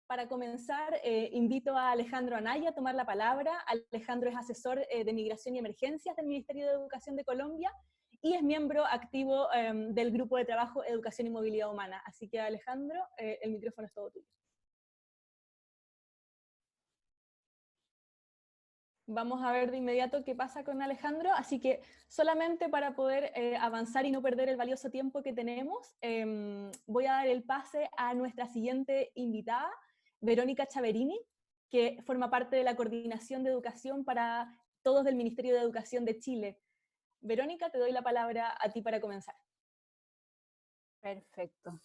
Para comenzar, invito a Alejandro Anaya a tomar la palabra. Alejandro es asesor de Migración y Emergencias del Ministerio de Educación de Colombia y es miembro activo del Grupo de Trabajo Educación y Movilidad Humana. Así que Alejandro, el micrófono es todo tuyo. Vamos a ver de inmediato qué pasa con Alejandro, así que solamente para poder avanzar y no perder el valioso tiempo que tenemos, voy a dar el pase a nuestra siguiente invitada, Verónica Chaverini, que forma parte de la Coordinación de Educación para Todos del Ministerio de Educación de Chile. Verónica, te doy la palabra a ti para comenzar. Perfecto.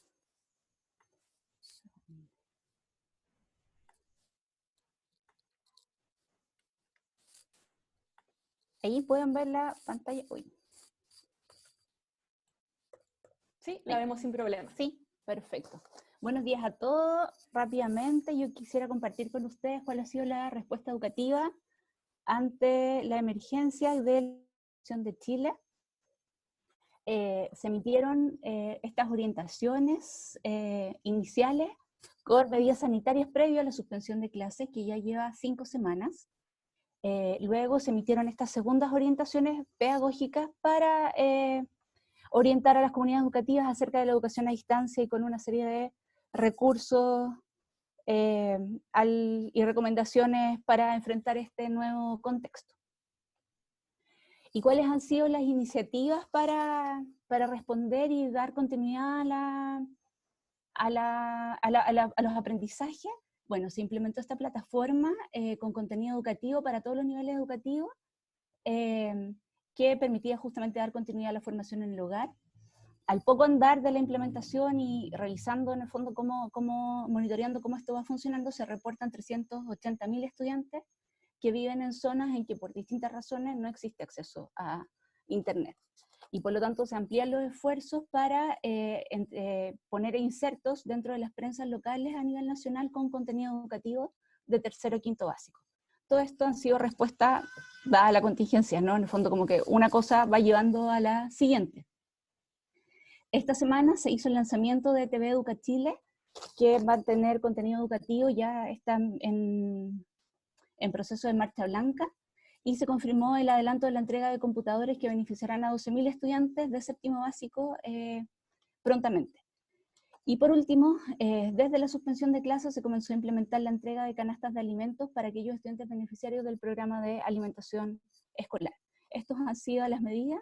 Ahí pueden ver la pantalla. Uy. Sí, la vemos sin problema. Sí, perfecto. Buenos días a todos. Rápidamente, yo quisiera compartir con ustedes cuál ha sido la respuesta educativa ante la emergencia de la educación de Chile. Se emitieron estas orientaciones iniciales con medidas sanitarias previo a la suspensión de clases, que ya lleva 5 semanas. Luego se emitieron estas segundas orientaciones pedagógicas para orientar a las comunidades educativas acerca de la educación a distancia y con una serie de recursos y recomendaciones para enfrentar este nuevo contexto. ¿Y cuáles han sido las iniciativas para responder y dar continuidad a los aprendizajes? Bueno, se implementó esta plataforma con contenido educativo para todos los niveles educativos, que permitía justamente dar continuidad a la formación en el hogar. Al poco andar de la implementación y revisando en el fondo monitoreando cómo esto va funcionando, se reportan 380.000 estudiantes que viven en zonas en que por distintas razones no existe acceso a Internet. Y por lo tanto se amplían los esfuerzos para poner insertos dentro de las prensas locales a nivel nacional con contenido educativo de tercero y quinto básico. Todo esto han sido respuesta dada la contingencia, ¿no? En el fondo como que una cosa va llevando a la siguiente. Esta semana se hizo el lanzamiento de TV Educa Chile, que va a tener contenido educativo, ya está en proceso de marcha blanca, y se confirmó el adelanto de la entrega de computadores que beneficiarán a 12.000 estudiantes de séptimo básico prontamente. Y por último, desde la suspensión de clases se comenzó a implementar la entrega de canastas de alimentos para aquellos estudiantes beneficiarios del programa de alimentación escolar. Estas han sido las medidas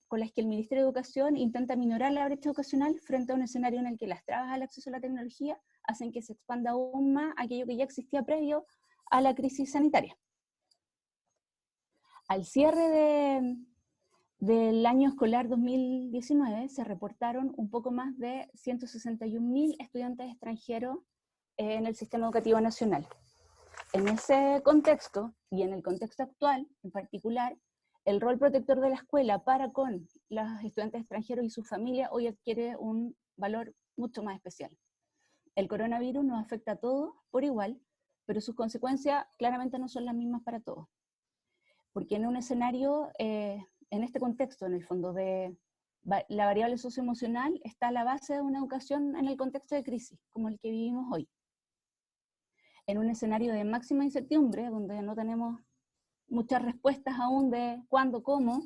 con las que el Ministerio de Educación intenta minorar la brecha educacional frente a un escenario en el que las trabas al acceso a la tecnología hacen que se expanda aún más aquello que ya existía previo a la crisis sanitaria. Al cierre del año escolar 2019 se reportaron un poco más de 161.000 estudiantes extranjeros en el sistema educativo nacional. En ese contexto, y en el contexto actual en particular, el rol protector de la escuela para con los estudiantes extranjeros y sus familias hoy adquiere un valor mucho más especial. El coronavirus nos afecta a todos por igual, pero sus consecuencias claramente no son las mismas para todos. Porque en un escenario, en este contexto, en el fondo, de la variable socioemocional está a la base de una educación en el contexto de crisis, como el que vivimos hoy. En un escenario de máxima incertidumbre, donde no tenemos muchas respuestas aún de cuándo, cómo,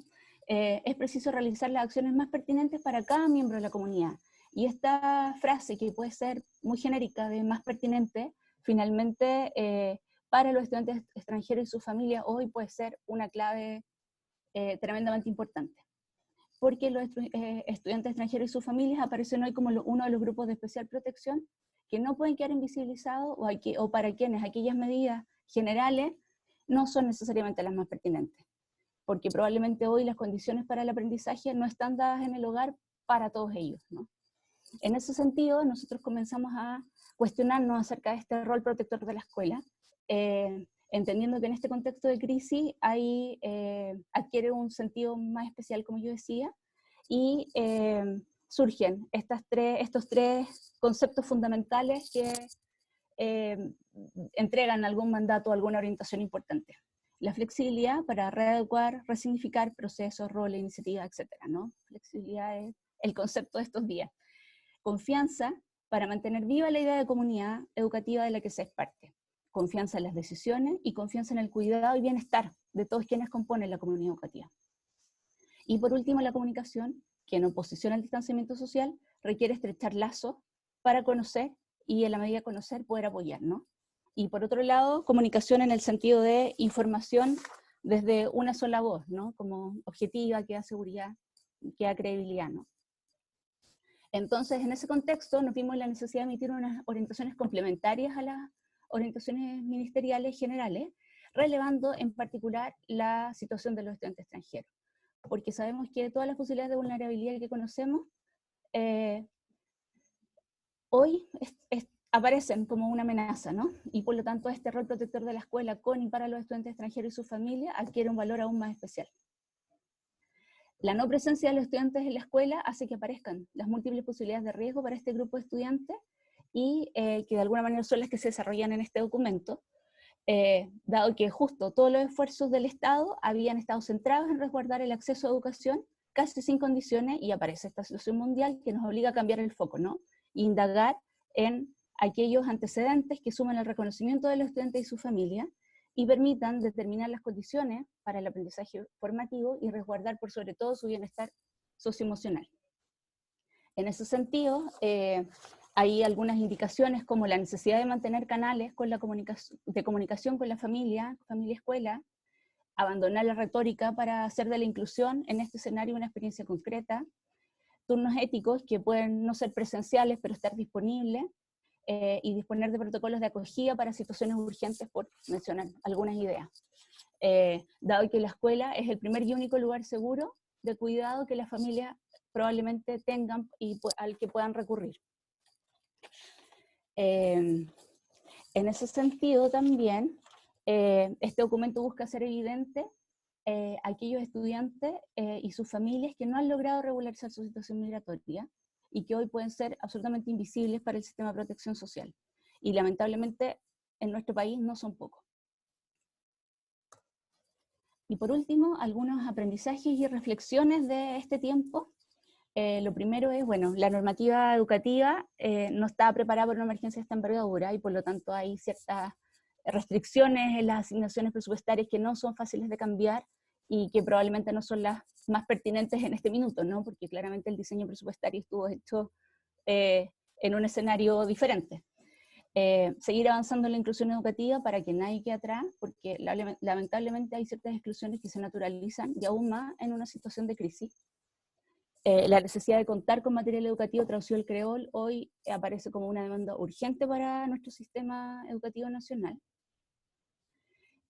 es preciso realizar las acciones más pertinentes para cada miembro de la comunidad. Y esta frase, que puede ser muy genérica, de más pertinente, finalmente para los estudiantes extranjeros y sus familias hoy puede ser una clave tremendamente importante. Porque los estudiantes extranjeros y sus familias aparecen hoy como uno de los grupos de especial protección que no pueden quedar invisibilizados o para quienes aquellas medidas generales no son necesariamente las más pertinentes, porque probablemente hoy las condiciones para el aprendizaje no están dadas en el hogar para todos ellos, ¿no? En ese sentido, nosotros comenzamos a cuestionarnos acerca de este rol protector de la escuela, entendiendo que en este contexto de crisis adquiere un sentido más especial, como yo decía, y surgen estos tres conceptos fundamentales que entregan algún mandato o alguna orientación importante. La flexibilidad para readecuar, resignificar procesos, roles, iniciativas, etc., ¿no? Flexibilidad es el concepto de estos días. Confianza para mantener viva la idea de comunidad educativa de la que se es parte. Confianza en las decisiones y confianza en el cuidado y bienestar de todos quienes componen la comunidad educativa. Y por último, la comunicación, que en oposición al distanciamiento social, requiere estrechar lazos para conocer y en la medida de conocer poder apoyar, ¿no? Y por otro lado, comunicación en el sentido de información desde una sola voz, ¿no? Como objetiva, que da seguridad, que da credibilidad, ¿no? Entonces, en ese contexto, nos vimos la necesidad de emitir unas orientaciones complementarias a las orientaciones ministeriales generales, relevando en particular la situación de los estudiantes extranjeros, porque sabemos que todas las posibilidades de vulnerabilidad que conocemos hoy aparecen como una amenaza, ¿no? Y por lo tanto este rol protector de la escuela con y para los estudiantes extranjeros y sus familias adquiere un valor aún más especial. La no presencia de los estudiantes en la escuela hace que aparezcan las múltiples posibilidades de riesgo para este grupo de estudiantes y que de alguna manera son las que se desarrollan en este documento, dado que justo todos los esfuerzos del Estado habían estado centrados en resguardar el acceso a educación casi sin condiciones, y aparece esta situación mundial que nos obliga a cambiar el foco, ¿no? Indagar en aquellos antecedentes que suman al reconocimiento de los estudiantes y su familia y permitan determinar las condiciones para el aprendizaje formativo y resguardar por sobre todo su bienestar socioemocional. En ese sentido, hay algunas indicaciones como la necesidad de mantener canales con de comunicación con la familia, familia-escuela, abandonar la retórica para hacer de la inclusión en este escenario una experiencia concreta, turnos éticos que pueden no ser presenciales pero estar disponibles, y disponer de protocolos de acogida para situaciones urgentes, por mencionar algunas ideas. Dado que la escuela es el primer y único lugar seguro de cuidado que las familias probablemente tengan y al que puedan recurrir. En ese sentido también, este documento busca hacer evidente a aquellos estudiantes y sus familias que no han logrado regularizar su situación migratoria y que hoy pueden ser absolutamente invisibles para el sistema de protección social. Y lamentablemente en nuestro país no son pocos. Y por último, algunos aprendizajes y reflexiones de este tiempo. Lo primero es, bueno, la normativa educativa no estaba preparada para una emergencia de esta envergadura y por lo tanto hay ciertas restricciones en las asignaciones presupuestarias que no son fáciles de cambiar y que probablemente no son las más pertinentes en este minuto, ¿no? Porque claramente el diseño presupuestario estuvo hecho en un escenario diferente. Seguir avanzando en la inclusión educativa para que nadie quede atrás, porque lamentablemente hay ciertas exclusiones que se naturalizan y aún más en una situación de crisis. La necesidad de contar con material educativo traducido al creol hoy aparece como una demanda urgente para nuestro sistema educativo nacional.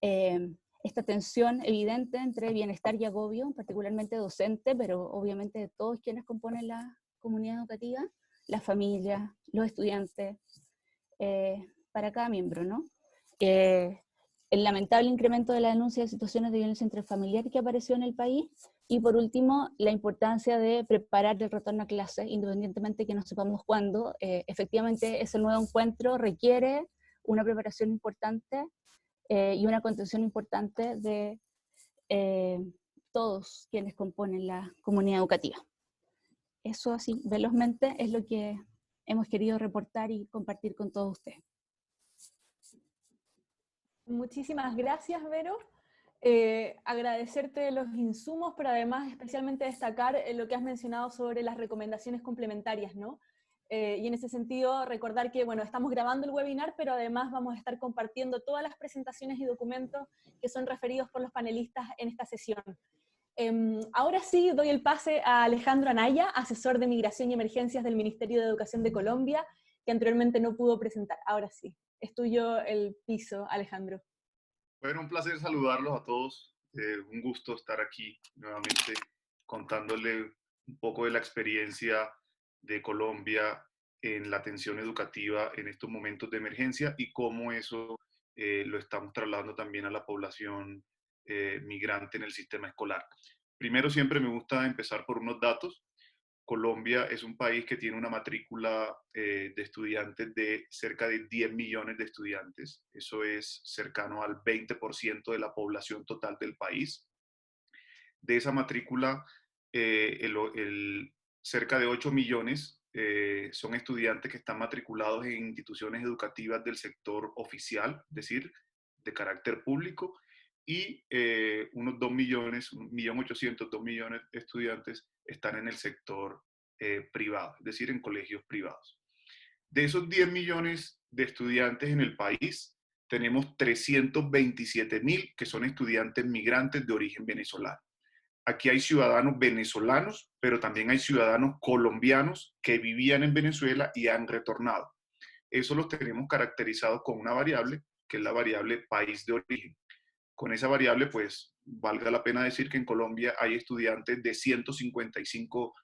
Esta tensión evidente entre bienestar y agobio, particularmente docente, pero obviamente de todos quienes componen la comunidad educativa, las familias, los estudiantes, para cada miembro, ¿no? El lamentable incremento de la denuncia de situaciones de violencia intrafamiliar que apareció en el país, y por último, la importancia de preparar el retorno a clases, independientemente de que no sepamos cuándo. Efectivamente, ese nuevo encuentro requiere una preparación importante y una contención importante de todos quienes componen la comunidad educativa. Eso así, velozmente, es lo que hemos querido reportar y compartir con todos ustedes. Muchísimas gracias, Vero. Agradecerte los insumos, pero además especialmente destacar lo que has mencionado sobre las recomendaciones complementarias, ¿no? Y en ese sentido recordar que, bueno, estamos grabando el webinar, pero además vamos a estar compartiendo todas las presentaciones y documentos que son referidos por los panelistas en esta sesión. Ahora sí doy el pase a Alejandro Anaya, asesor de Migración y Emergencias del Ministerio de Educación de Colombia, que anteriormente no pudo presentar. Ahora sí, es tuyo el piso, Alejandro. Bueno, un placer saludarlos a todos. Un gusto estar aquí nuevamente contándole un poco de la experiencia de Colombia en la atención educativa en estos momentos de emergencia y cómo eso lo estamos trasladando también a la población migrante en el sistema escolar. Primero, siempre me gusta empezar por unos datos. Colombia es un país que tiene una matrícula de estudiantes de cerca de 10 millones de estudiantes. Eso es cercano al 20% de la población total del país. De esa matrícula, cerca de 8 millones son estudiantes que están matriculados en instituciones educativas del sector oficial, es decir, de carácter público, y unos 2 millones, 1.800.000, 2 millones de estudiantes están en el sector privado, es decir, en colegios privados. De esos 10 millones de estudiantes en el país, tenemos 327.000 que son estudiantes migrantes de origen venezolano. Aquí hay ciudadanos venezolanos, pero también hay ciudadanos colombianos que vivían en Venezuela y han retornado. Eso los tenemos caracterizados con una variable, que es la variable país de origen. Con esa variable, pues, valga la pena decir que en Colombia hay estudiantes de 155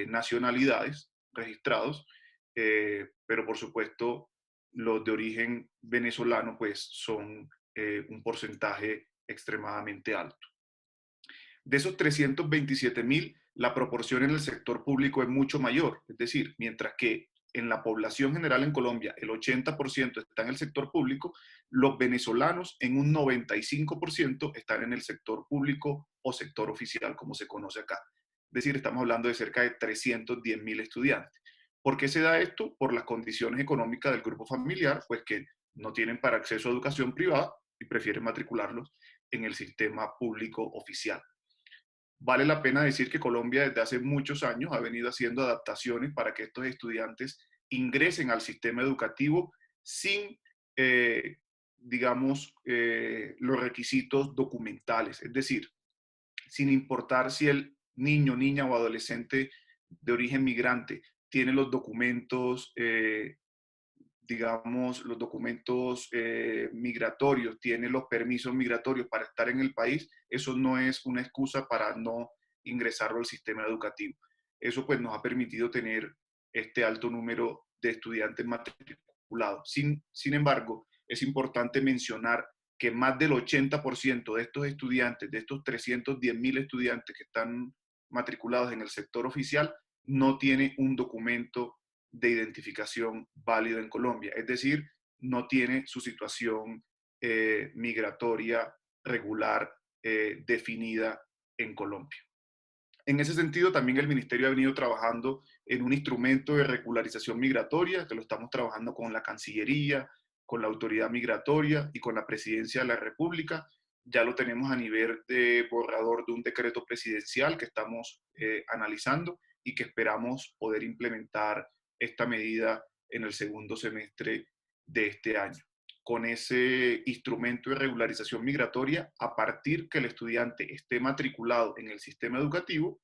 nacionalidades registrados, pero por supuesto los de origen venezolano, pues, son un porcentaje extremadamente alto. De esos 327.000, la proporción en el sector público es mucho mayor, es decir, mientras que en la población general en Colombia el 80% está en el sector público, los venezolanos en un 95% están en el sector público o sector oficial, como se conoce acá. Es decir, estamos hablando de cerca de 310.000 estudiantes. ¿Por qué se da esto? Por las condiciones económicas del grupo familiar, pues que no tienen para acceso a educación privada y prefieren matricularlos en el sistema público oficial. Vale la pena decir que Colombia desde hace muchos años ha venido haciendo adaptaciones para que estos estudiantes ingresen al sistema educativo sin, digamos, los requisitos documentales. Es decir, sin importar si el niño, niña o adolescente de origen migrante tiene los documentos digamos, los documentos migratorios, tiene los permisos migratorios para estar en el país, eso no es una excusa para no ingresarlo al sistema educativo. Eso pues nos ha permitido tener este alto número de estudiantes matriculados. Sin embargo, es importante mencionar que más del 80% de estos estudiantes, de estos 310.000 estudiantes que están matriculados en el sector oficial, no tiene un documento de identificación válido en Colombia, es decir, no tiene su situación migratoria regular definida en Colombia. En ese sentido, también el Ministerio ha venido trabajando en un instrumento de regularización migratoria, que lo estamos trabajando con la Cancillería, con la Autoridad Migratoria y con la Presidencia de la República. Ya lo tenemos a nivel de borrador de un decreto presidencial que estamos analizando y que esperamos poder implementar esta medida en el segundo semestre de este año. Con ese instrumento de regularización migratoria, a partir que el estudiante esté matriculado en el sistema educativo,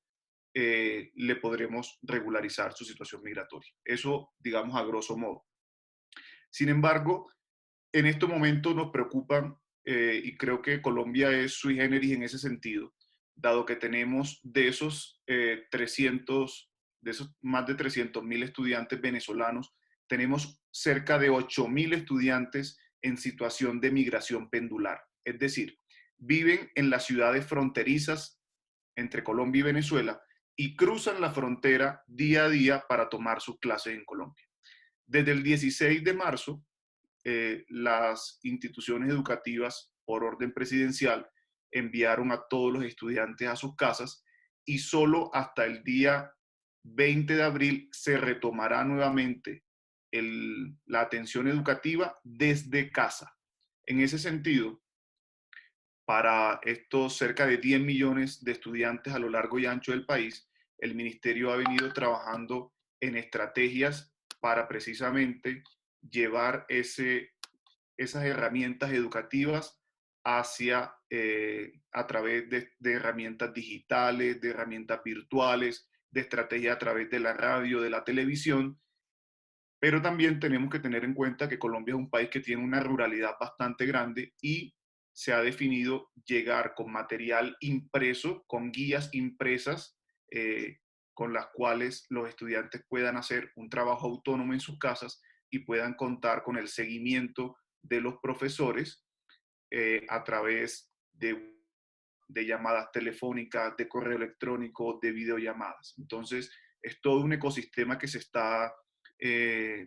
le podremos regularizar su situación migratoria. Eso, digamos, a grosso modo. Sin embargo, en estos momentos nos preocupan, y creo que Colombia es sui generis en ese sentido, dado que tenemos de esos de esos más de 300.000 estudiantes venezolanos, tenemos cerca de 8.000 estudiantes en situación de migración pendular. Es decir, viven en las ciudades fronterizas entre Colombia y Venezuela y cruzan la frontera día a día para tomar sus clases en Colombia. Desde el 16 de marzo, las instituciones educativas, por orden presidencial, enviaron a todos los estudiantes a sus casas y solo hasta el día 20 de abril se retomará nuevamente la atención educativa desde casa. En ese sentido, para estos cerca de 10 millones de estudiantes a lo largo y ancho del país, el Ministerio ha venido trabajando en estrategias para precisamente llevar esas herramientas educativas hacia, a través de herramientas digitales, de herramientas virtuales, de estrategia a través de la radio, de la televisión, pero también tenemos que tener en cuenta que Colombia es un país que tiene una ruralidad bastante grande y se ha definido llegar con material impreso, con guías impresas, con las cuales los estudiantes puedan hacer un trabajo autónomo en sus casas y puedan contar con el seguimiento de los profesores a través de llamadas telefónicas, de correo electrónico, de videollamadas. Entonces, es todo un ecosistema que se está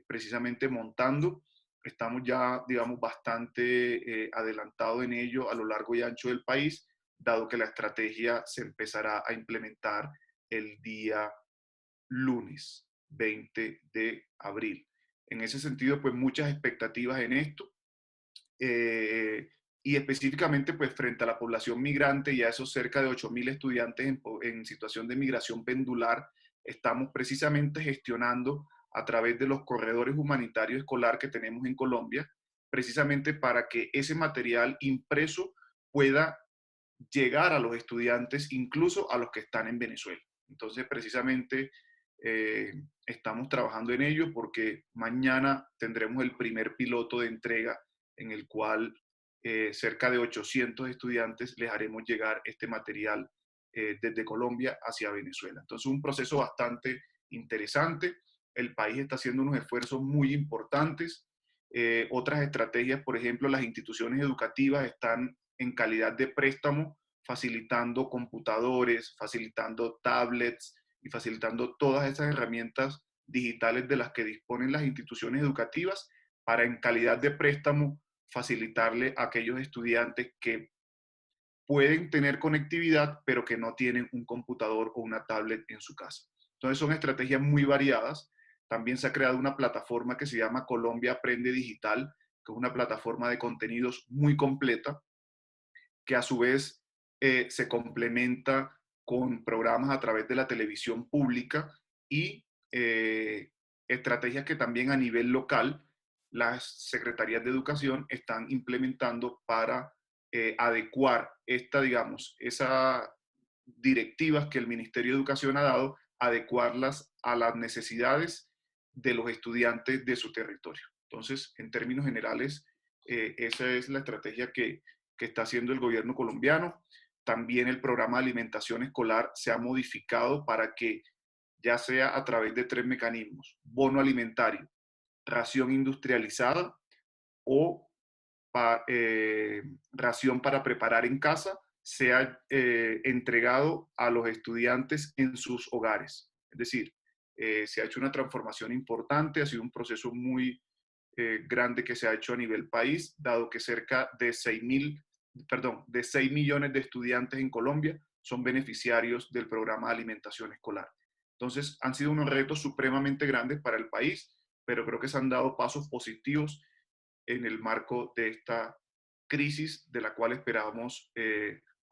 precisamente montando. Estamos ya, digamos, bastante adelantados en ello a lo largo y ancho del país, dado que la estrategia se empezará a implementar el día lunes. 20 de abril. En ese sentido, pues muchas expectativas en esto. Y específicamente pues frente a la población migrante y a esos cerca de 8.000 estudiantes en situación de migración pendular, estamos precisamente gestionando a través de los corredores humanitarios escolar que tenemos en Colombia, precisamente para que ese material impreso pueda llegar a los estudiantes, incluso a los que están en Venezuela. Entonces, precisamente estamos trabajando en ello porque mañana tendremos el primer piloto de entrega en el cual cerca de 800 estudiantes les haremos llegar este material desde Colombia hacia Venezuela. Entonces, un proceso bastante interesante. El país está haciendo unos esfuerzos muy importantes. Otras estrategias, por ejemplo, las instituciones educativas están en calidad de préstamo, facilitando computadores, facilitando tablets y facilitando todas esas herramientas digitales de las que disponen las instituciones educativas para en calidad de préstamo facilitarle a aquellos estudiantes que pueden tener conectividad, pero que no tienen un computador o una tablet en su casa. Entonces son estrategias muy variadas. También se ha creado una plataforma que se llama Colombia Aprende Digital, que es una plataforma de contenidos muy completa, que a su vez se complementa con programas a través de la televisión pública y estrategias que también a nivel local las secretarías de educación están implementando para adecuar esas directivas que el Ministerio de Educación ha dado, adecuarlas a las necesidades de los estudiantes de su territorio. Entonces, en términos generales, esa es la estrategia que está haciendo el gobierno colombiano. También el programa de alimentación escolar se ha modificado para que, ya sea a través de 3 mecanismos: bono alimentario, ración industrializada o ración para preparar en casa, sea entregado a los estudiantes en sus hogares. Es decir, se ha hecho una transformación importante, ha sido un proceso muy grande que se ha hecho a nivel país, dado que cerca de 6 millones de estudiantes en Colombia son beneficiarios del programa de alimentación escolar. Entonces, han sido unos retos supremamente grandes para el país, pero creo que se han dado pasos positivos en el marco de esta crisis, de la cual esperamos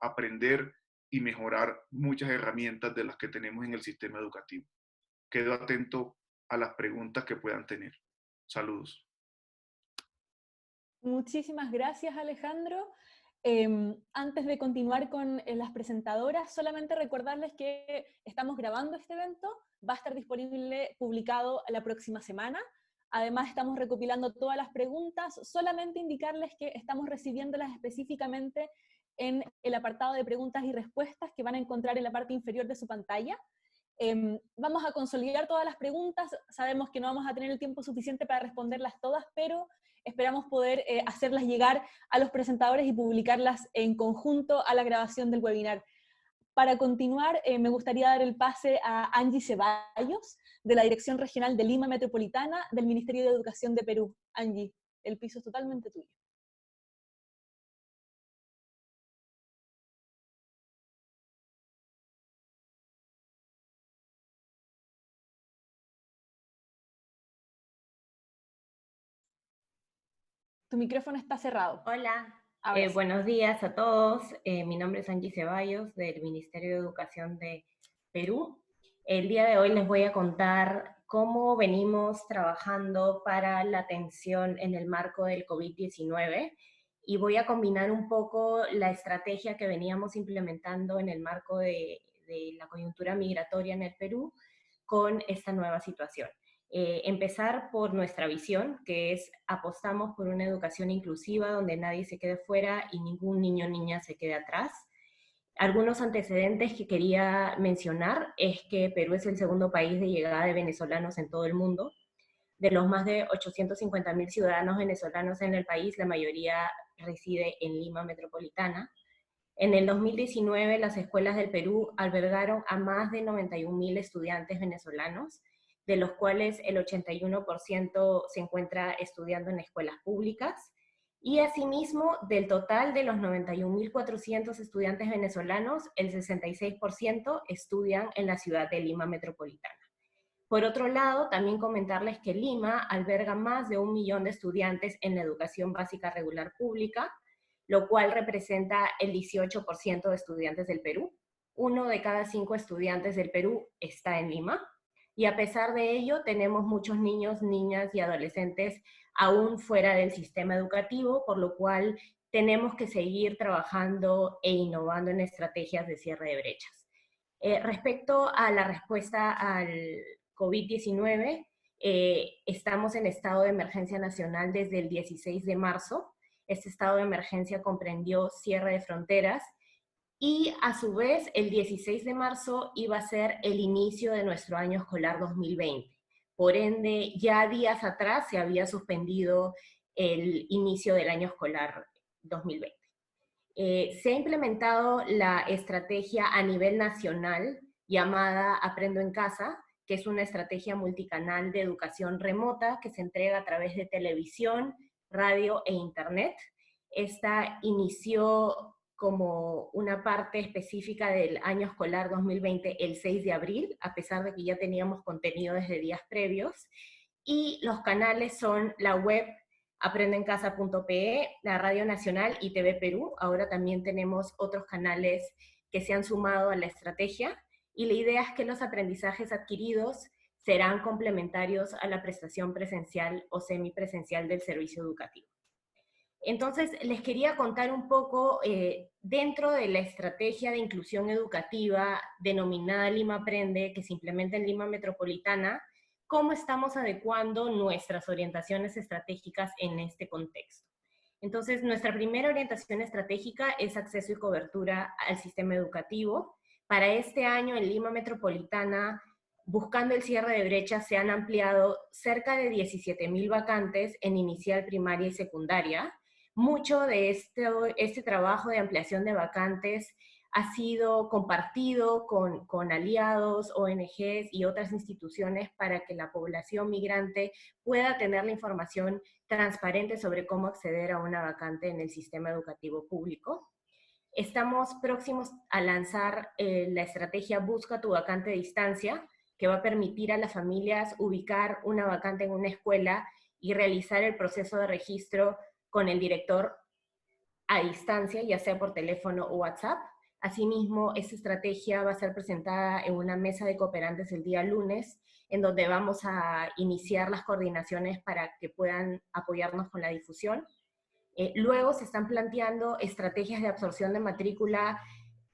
aprender y mejorar muchas herramientas de las que tenemos en el sistema educativo. Quedo atento a las preguntas que puedan tener. Saludos. Muchísimas gracias, Alejandro. Antes de continuar con las presentadoras, solamente recordarles que estamos grabando este evento, va a estar disponible, publicado la próxima semana. Además, estamos recopilando todas las preguntas, solamente indicarles que estamos recibiéndolas específicamente en el apartado de preguntas y respuestas que van a encontrar en la parte inferior de su pantalla. Vamos a consolidar todas las preguntas, sabemos que no vamos a tener el tiempo suficiente para responderlas todas, pero esperamos poder hacerlas llegar a los presentadores y publicarlas en conjunto a la grabación del webinar. Para continuar, me gustaría dar el pase a Angie Ceballos, de la Dirección Regional de Lima Metropolitana del Ministerio de Educación de Perú. Angie, el piso es totalmente tuyo. Tu micrófono está cerrado. Hola, Sí. buenos días a todos. Mi nombre es Angie Ceballos, del Ministerio de Educación de Perú. El día de hoy les voy a contar cómo venimos trabajando para la atención en el marco del COVID-19 y voy a combinar un poco la estrategia que veníamos implementando en el marco de la coyuntura migratoria en el Perú con esta nueva situación. Empezar por nuestra visión, que es apostamos por una educación inclusiva donde nadie se quede fuera y ningún niño o niña se quede atrás. Algunos antecedentes que quería mencionar es que Perú es el segundo país de llegada de venezolanos en todo el mundo. De los más de 850.000 ciudadanos venezolanos en el país, la mayoría reside en Lima Metropolitana. En el 2019, las escuelas del Perú albergaron a más de 91.000 estudiantes venezolanos, de los cuales el 81% se encuentra estudiando en escuelas públicas, y asimismo, del total de los 91.400 estudiantes venezolanos, el 66% estudian en la ciudad de Lima Metropolitana. Por otro lado, también comentarles que Lima alberga más de 1 millón de estudiantes en la educación básica regular pública, lo cual representa el 18% de estudiantes del Perú. 1 de cada 5 estudiantes del Perú está en Lima, y a pesar de ello tenemos muchos niños, niñas y adolescentes aún fuera del sistema educativo, por lo cual tenemos que seguir trabajando e innovando en estrategias de cierre de brechas. Respecto a la respuesta al COVID-19, estamos en estado de emergencia nacional desde el 16 de marzo. Este estado de emergencia comprendió cierre de fronteras y a su vez el 16 de marzo iba a ser el inicio de nuestro año escolar 2020. Por ende, ya días atrás se había suspendido el inicio del año escolar 2020. Se ha implementado la estrategia a nivel nacional llamada Aprendo en Casa, que es una estrategia multicanal de educación remota que se entrega a través de televisión, radio e internet. Esta inició como una parte específica del año escolar 2020 el 6 de abril, a pesar de que ya teníamos contenido desde días previos, y los canales son la web aprendencasa.pe, la Radio Nacional y TV Perú. Ahora también tenemos otros canales que se han sumado a la estrategia, y la idea es que los aprendizajes adquiridos serán complementarios a la prestación presencial o semipresencial del servicio educativo. Entonces, les quería contar un poco, dentro de la estrategia de inclusión educativa denominada Lima Aprende, que se implementa en Lima Metropolitana, cómo estamos adecuando nuestras orientaciones estratégicas en este contexto. Entonces, nuestra primera orientación estratégica es acceso y cobertura al sistema educativo. Para este año en Lima Metropolitana, buscando el cierre de brechas, se han ampliado cerca de 17.000 vacantes en inicial, primaria y secundaria. Mucho de este trabajo de ampliación de vacantes ha sido compartido con aliados, ONGs y otras instituciones para que la población migrante pueda tener la información transparente sobre cómo acceder a una vacante en el sistema educativo público. Estamos próximos a lanzar la estrategia Busca tu vacante a distancia, que va a permitir a las familias ubicar una vacante en una escuela y realizar el proceso de registro con el director a distancia, ya sea por teléfono o WhatsApp. Asimismo, esta estrategia va a ser presentada en una mesa de cooperantes el día lunes, en donde vamos a iniciar las coordinaciones para que puedan apoyarnos con la difusión. Luego se están planteando estrategias de absorción de matrícula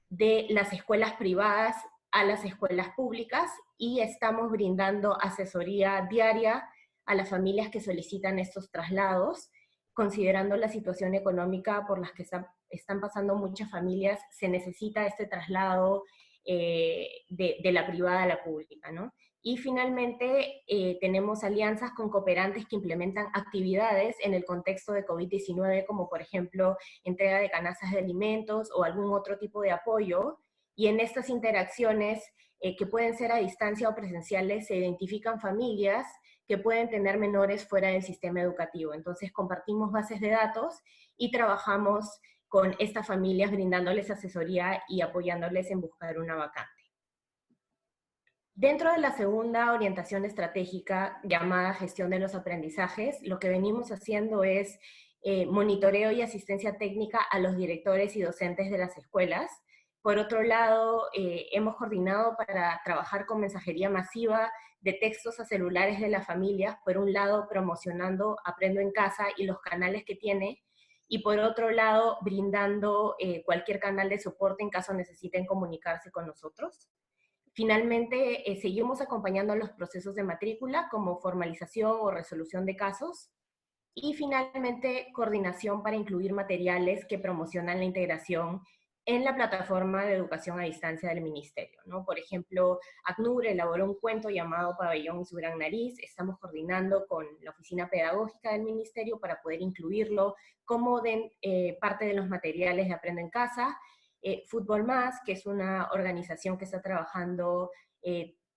de las escuelas privadas a las escuelas públicas, y estamos brindando asesoría diaria a las familias que solicitan estos traslados. Considerando la situación económica por las que están pasando muchas familias, se necesita este traslado de la privada a la pública, ¿no? Y finalmente tenemos alianzas con cooperantes que implementan actividades en el contexto de COVID-19, como por ejemplo entrega de canastas de alimentos o algún otro tipo de apoyo, y en estas interacciones que pueden ser a distancia o presenciales, se identifican familias que pueden tener menores fuera del sistema educativo. Entonces compartimos bases de datos y trabajamos con estas familias brindándoles asesoría y apoyándoles en buscar una vacante. Dentro de la segunda orientación estratégica llamada gestión de los aprendizajes, lo que venimos haciendo es monitoreo y asistencia técnica a los directores y docentes de las escuelas. Por otro lado, hemos coordinado para trabajar con mensajería masiva de textos a celulares de las familias, por un lado promocionando Aprendo en Casa y los canales que tiene, y por otro lado brindando cualquier canal de soporte en caso necesiten comunicarse con nosotros. Finalmente, seguimos acompañando los procesos de matrícula como formalización o resolución de casos, y finalmente coordinación para incluir materiales que promocionan la integración en la plataforma de educación a distancia del ministerio, ¿no? Por ejemplo, ACNUR elaboró un cuento llamado Pabellón y su gran nariz. Estamos coordinando con la oficina pedagógica del ministerio para poder incluirlo como parte de los materiales de Aprendo en Casa. Fútbol Más, que es una organización que está trabajando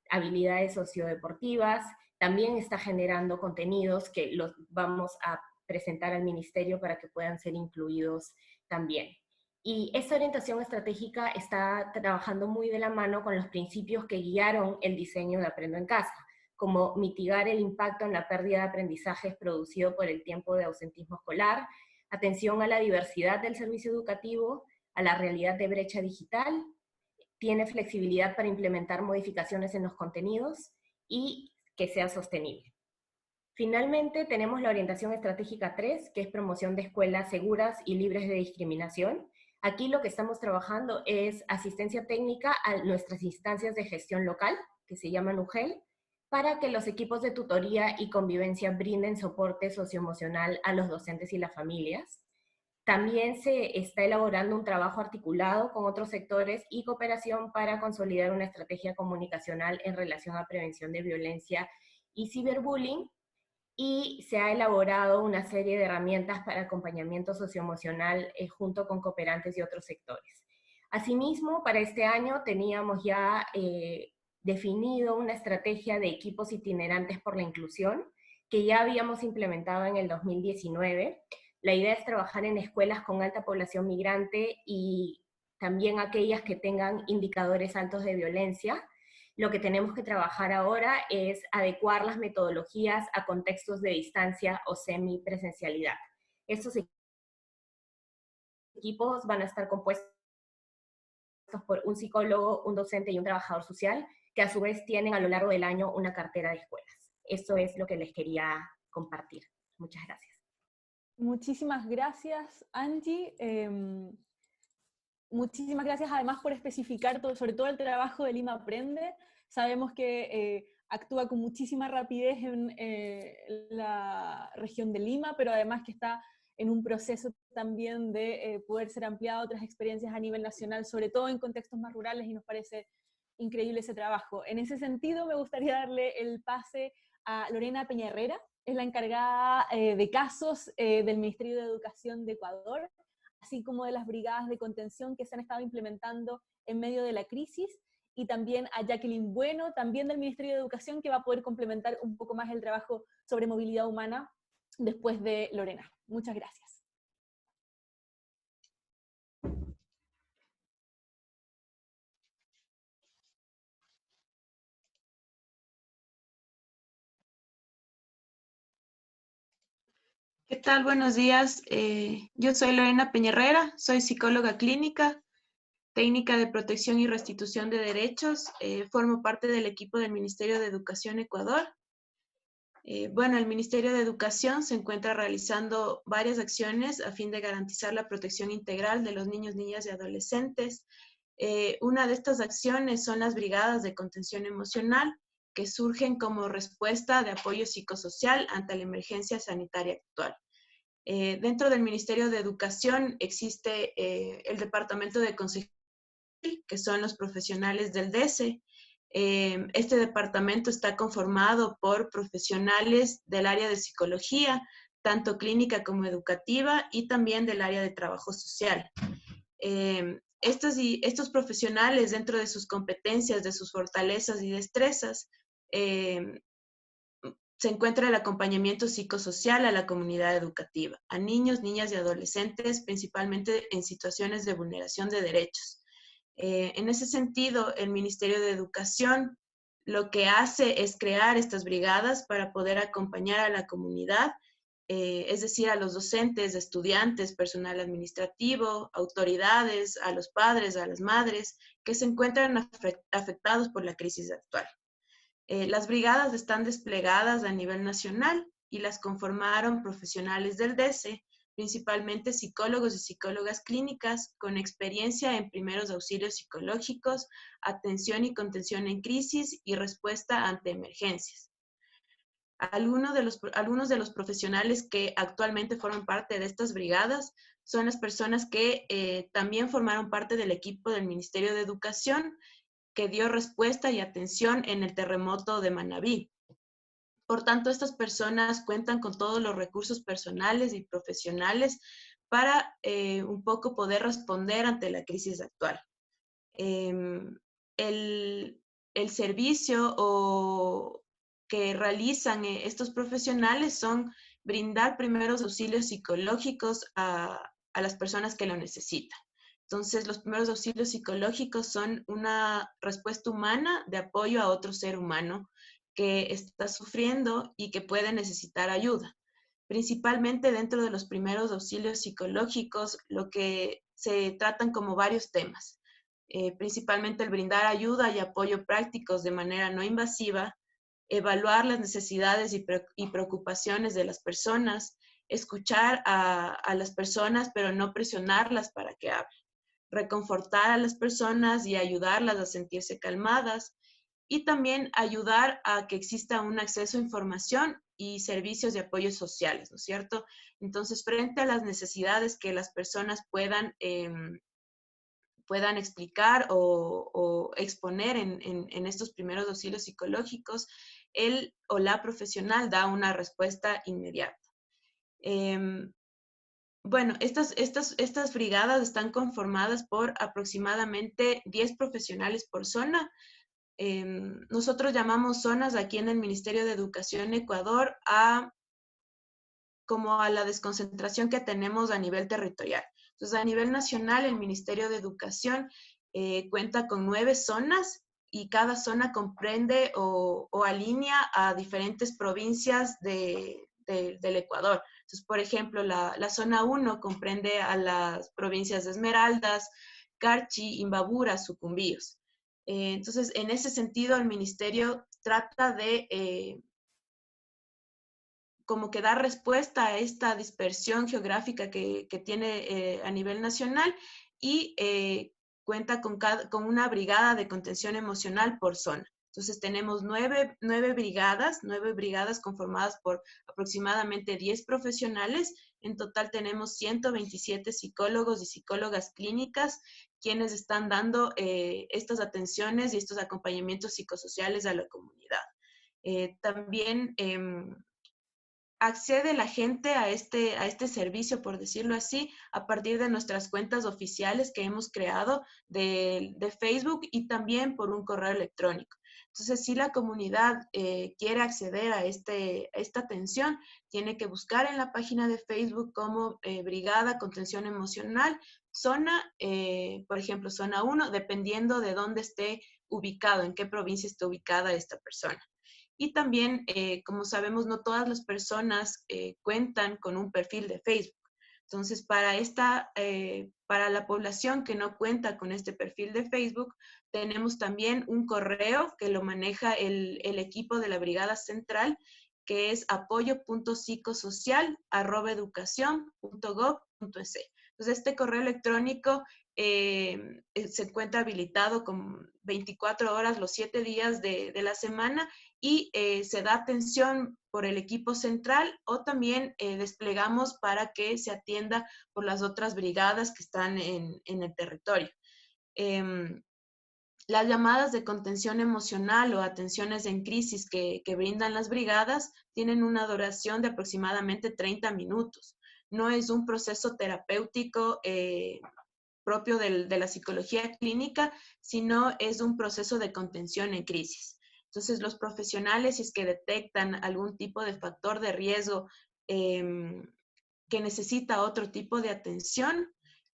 habilidades sociodeportivas, también está generando contenidos que los vamos a presentar al ministerio para que puedan ser incluidos también. Y esta orientación estratégica está trabajando muy de la mano con los principios que guiaron el diseño de Aprendo en Casa. como mitigar el impacto en la pérdida de aprendizajes producido por el tiempo de ausentismo escolar, atención a la diversidad del servicio educativo, a la realidad de brecha digital, tiene flexibilidad para implementar modificaciones en los contenidos y que sea sostenible. Finalmente, tenemos la orientación estratégica 3, que es promoción de escuelas seguras y libres de discriminación. Aquí lo que estamos trabajando es asistencia técnica a nuestras instancias de gestión local, que se llaman UGEL, para que los equipos de tutoría y convivencia brinden soporte socioemocional a los docentes y las familias. También se está elaborando un trabajo articulado con otros sectores y cooperación para consolidar una estrategia comunicacional en relación a prevención de violencia y ciberbullying, y se ha elaborado una serie de herramientas para acompañamiento socioemocional junto con cooperantes y otros sectores. Asimismo, para este año teníamos ya definido una estrategia de equipos itinerantes por la inclusión, que ya habíamos implementado en el 2019. La idea es trabajar en escuelas con alta población migrante y también aquellas que tengan indicadores altos de violencia. Lo que tenemos que trabajar ahora es adecuar las metodologías a contextos de distancia o semipresencialidad. Estos equipos van a estar compuestos por un psicólogo, un docente y un trabajador social, que a su vez tienen a lo largo del año una cartera de escuelas. Eso es lo que les quería compartir. Muchas gracias. Muchísimas gracias, Angie. Muchísimas gracias además por especificar todo, sobre todo el trabajo de Lima Aprende. Sabemos que actúa con muchísima rapidez en la región de Lima, pero además que está en un proceso también de poder ser ampliado a otras experiencias a nivel nacional, sobre todo en contextos más rurales, y nos parece increíble ese trabajo. En ese sentido, me gustaría darle el pase a Lorena Peña Herrera, es la encargada de casos del Ministerio de Educación de Ecuador, así como de las brigadas de contención que se han estado implementando en medio de la crisis, y también a Jacqueline Bueno, también del Ministerio de Educación, que va a poder complementar un poco más el trabajo sobre movilidad humana después de Lorena. Muchas gracias. ¿Qué tal? Buenos días. Yo soy Lorena Peña Herrera, soy psicóloga clínica, técnica de protección y restitución de derechos. Formo parte del equipo del Ministerio de Educación Ecuador. Bueno, el Ministerio de Educación se encuentra realizando varias acciones a fin de garantizar la protección integral de los niños, niñas y adolescentes. Una de estas acciones son las brigadas de contención emocional, que surgen como respuesta de apoyo psicosocial ante la emergencia sanitaria actual. Dentro del Ministerio de Educación existe el Departamento de Consejería, que son los profesionales del DESE. Este departamento está conformado por profesionales del área de psicología, tanto clínica como educativa, y también del área de trabajo social. Estos profesionales, dentro de sus competencias, de sus fortalezas y destrezas, se encuentra el acompañamiento psicosocial a la comunidad educativa, a niños, niñas y adolescentes, principalmente en situaciones de vulneración de derechos. En ese sentido, el Ministerio de Educación lo que hace es crear estas brigadas para poder acompañar a la comunidad, es decir, a los docentes, estudiantes, personal administrativo, autoridades, a los padres, a las madres, que se encuentran afectados por la crisis actual. Las brigadas están desplegadas a nivel nacional y las conformaron profesionales del DESE, principalmente psicólogos y psicólogas clínicas con experiencia en primeros auxilios psicológicos, atención y contención en crisis y respuesta ante emergencias. Algunos de los profesionales que actualmente forman parte de estas brigadas son las personas que también formaron parte del equipo del Ministerio de Educación, que dio respuesta y atención en el terremoto de Manabí. Por tanto, estas personas cuentan con todos los recursos personales y profesionales para un poco poder responder ante la crisis actual. El servicio que realizan estos profesionales son brindar primeros auxilios psicológicos a las personas que lo necesitan. Entonces, los primeros auxilios psicológicos son una respuesta humana de apoyo a otro ser humano que está sufriendo y que puede necesitar ayuda. Principalmente dentro de los primeros auxilios psicológicos, lo que se tratan como varios temas. Principalmente el brindar ayuda y apoyo prácticos de manera no invasiva, evaluar las necesidades y preocupaciones de las personas, escuchar a las personas pero no presionarlas para que hablen, reconfortar a las personas y ayudarlas a sentirse calmadas, y también ayudar a que exista un acceso a información y servicios de apoyo sociales, ¿no es cierto? Entonces, frente a las necesidades que las personas puedan explicar o exponer en estos primeros auxilios psicológicos, él o la profesional da una respuesta inmediata. Bueno, estas brigadas están conformadas por aproximadamente 10 profesionales por zona. Nosotros llamamos zonas aquí en el Ministerio de Educación Ecuador como a la desconcentración que tenemos a nivel territorial. Entonces, a nivel nacional, el Ministerio de Educación cuenta con 9 zonas y cada zona comprende o alinea a diferentes provincias del Ecuador. Entonces, por ejemplo, la zona 1 comprende a las provincias de Esmeraldas, Carchi, Imbabura, Sucumbíos. Entonces, en ese sentido, el ministerio trata de como que dar respuesta a esta dispersión geográfica que tiene a nivel nacional y cuenta con una brigada de contención emocional por zona. Entonces tenemos 9 brigadas conformadas por aproximadamente 10 profesionales. En total tenemos 127 psicólogos y psicólogas clínicas quienes están dando estas atenciones y estos acompañamientos psicosociales a la comunidad. También accede la gente a este servicio, por decirlo así, a partir de nuestras cuentas oficiales que hemos creado de Facebook y también por un correo electrónico. Entonces, si la comunidad quiere acceder a esta atención, tiene que buscar en la página de Facebook como Brigada Contención Emocional, zona, por ejemplo, zona 1, dependiendo de dónde esté ubicado, en qué provincia esté ubicada esta persona. Y también, como sabemos, no todas las personas cuentan con un perfil de Facebook. Entonces, para la población que no cuenta con este perfil de Facebook, tenemos también un correo que lo maneja el equipo de la Brigada Central, que es apoyo.psicosocial@educacion.gov.es. Entonces, este correo electrónico se encuentra habilitado con 24 horas los 7 días de la semana y se da atención por el equipo central o también desplegamos para que se atienda por las otras brigadas que están en el territorio. Las llamadas de contención emocional o atenciones en crisis que brindan las brigadas tienen una duración de aproximadamente 30 minutos. No es un proceso terapéutico propio de la psicología clínica, sino es un proceso de contención en crisis. Entonces, los profesionales, si es que detectan algún tipo de factor de riesgo que necesita otro tipo de atención,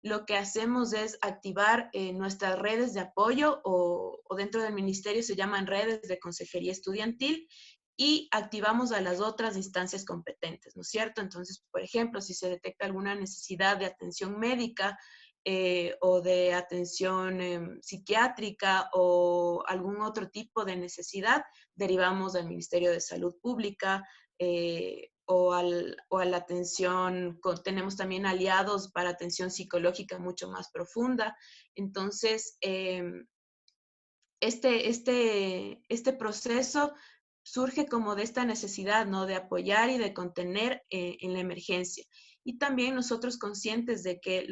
lo que hacemos es activar nuestras redes de apoyo o dentro del ministerio se llaman redes de consejería estudiantil y activamos a las otras instancias competentes, ¿no es cierto? Entonces, por ejemplo, si se detecta alguna necesidad de atención médica o de atención psiquiátrica o algún otro tipo de necesidad, derivamos al Ministerio de Salud Pública, o a la atención, tenemos también aliados para atención psicológica mucho más profunda. Entonces, este proceso surge como de esta necesidad, ¿no? De apoyar y de contener en la emergencia. Y también nosotros conscientes de que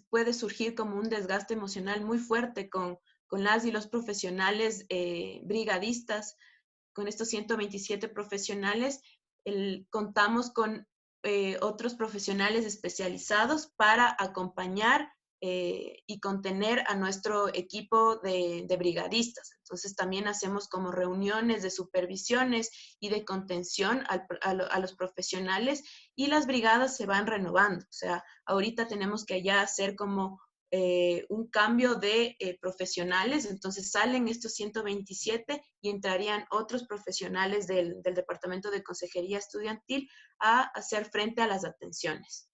puede surgir como un desgaste emocional muy fuerte con las y los profesionales brigadistas, con estos 127 profesionales, contamos con otros profesionales especializados para acompañar y contener a nuestro equipo de brigadistas. Entonces también hacemos como reuniones de supervisiones y de contención a los profesionales y las brigadas se van renovando. O sea, ahorita tenemos que ya hacer como un cambio de profesionales, entonces salen estos 127 y entrarían otros profesionales del Departamento de Consejería Estudiantil a hacer frente a las atenciones.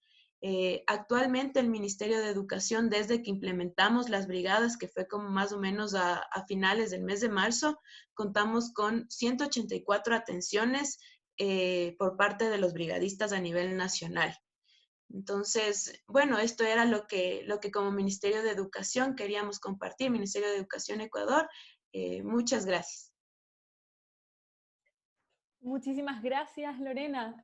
Actualmente el Ministerio de Educación, desde que implementamos las brigadas, que fue como más o menos a finales del mes de marzo, contamos con 184 atenciones por parte de los brigadistas a nivel nacional. Entonces, bueno, esto era lo que como Ministerio de Educación queríamos compartir, Ministerio de Educación Ecuador. Muchas gracias. Muchísimas gracias, Lorena.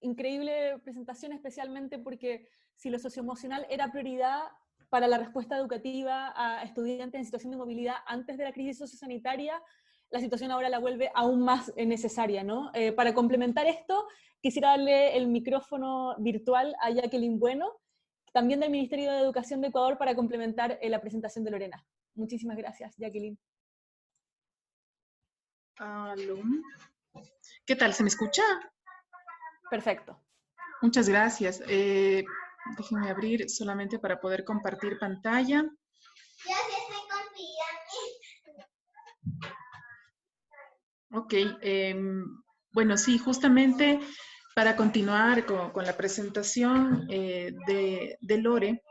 Increíble presentación, especialmente porque si lo socioemocional era prioridad para la respuesta educativa a estudiantes en situación de movilidad antes de la crisis sociosanitaria, la situación ahora la vuelve aún más necesaria, ¿no? Para complementar esto, quisiera darle el micrófono virtual a Jacqueline Bueno, también del Ministerio de Educación de Ecuador, para complementar la presentación de Lorena. Muchísimas gracias, Jacqueline. Aló. ¿Qué tal? ¿Se me escucha? Perfecto. Muchas gracias. Déjenme abrir solamente para poder compartir pantalla. Ok. Bueno, sí, justamente para continuar con la presentación de Lore,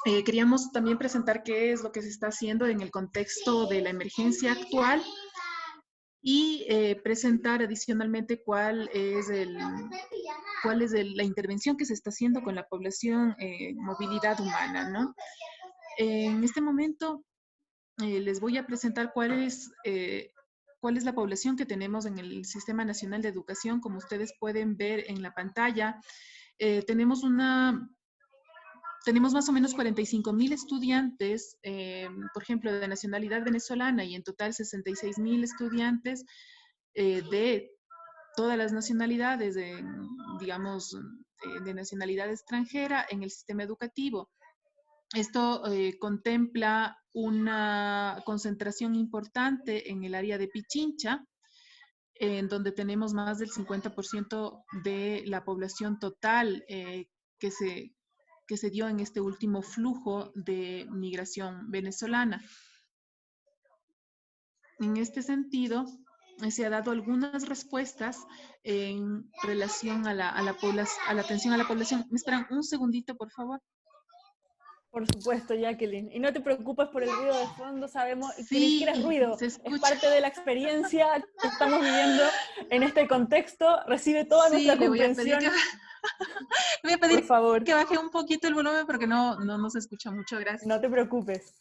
queríamos también presentar qué es lo que se está haciendo en el contexto de la emergencia actual y presentar adicionalmente cuál es la intervención que se está haciendo con la población movilidad humana, ¿no? En este momento les voy a presentar cuál es la población que tenemos en el Sistema Nacional de Educación. Como ustedes pueden ver en la pantalla, tenemos más o menos 45,000 estudiantes, por ejemplo, de nacionalidad venezolana, y en total 66,000 estudiantes de todas las nacionalidades, digamos, de nacionalidad extranjera en el sistema educativo. Esto contempla una concentración importante en el área de Pichincha, en donde tenemos más del 50% de la población total que se dio en este último flujo de migración venezolana. En este sentido, se ha dado algunas respuestas en relación a la atención a la población. ¿Me esperan un segundito, por favor? Por supuesto, Jacqueline. Y no te preocupes por el ruido de fondo, sabemos que ni Sí, siquiera es ruido, se es escucha. parte de la experiencia que estamos viviendo en este contexto. Recibe toda nuestra comprensión. Le voy a pedir por favor, que baje un poquito el volumen porque no se escucha mucho. Gracias. no te preocupes.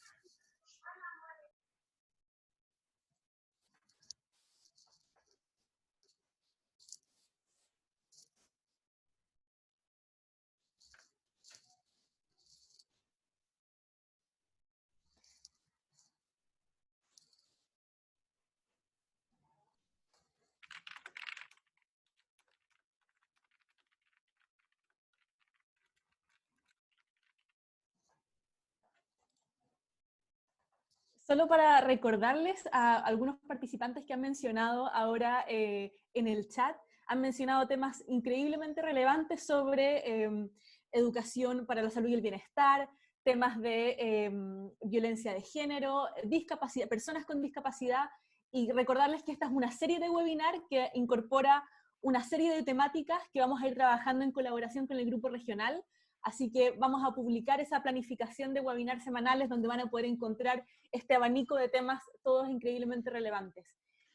Solo para recordarles a algunos participantes que han mencionado ahora en el chat, han mencionado temas increíblemente relevantes sobre educación para la salud y el bienestar, temas de violencia de género, discapacidad, personas con discapacidad, y recordarles que esta es una serie de webinar que incorpora una serie de temáticas que vamos a ir trabajando en colaboración con el grupo regional. Así que vamos a publicar esa planificación de webinars semanales donde van a poder encontrar este abanico de temas todos increíblemente relevantes.